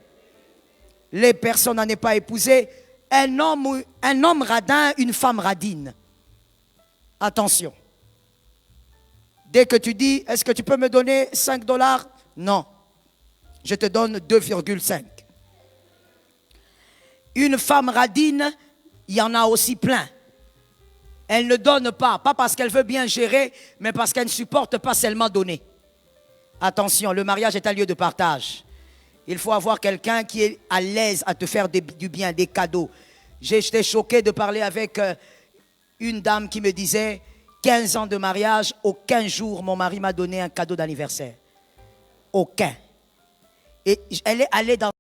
Les personnes à ne pas épouser. Un homme radin, une femme radine. Attention. Dès que tu dis, est-ce que tu peux me donner 5 $? Non. Je te donne 2,5. Une femme radine, il y en a aussi plein. Elle ne donne pas parce qu'elle veut bien gérer, mais parce qu'elle ne supporte pas seulement donner. Attention, le mariage est un lieu de partage. Il faut avoir quelqu'un qui est à l'aise à te faire du bien, des cadeaux. J'étais choqué de parler avec une dame qui me disait, 15 ans de mariage, aucun jour mon mari m'a donné un cadeau d'anniversaire. Aucun. Et elle est allée dans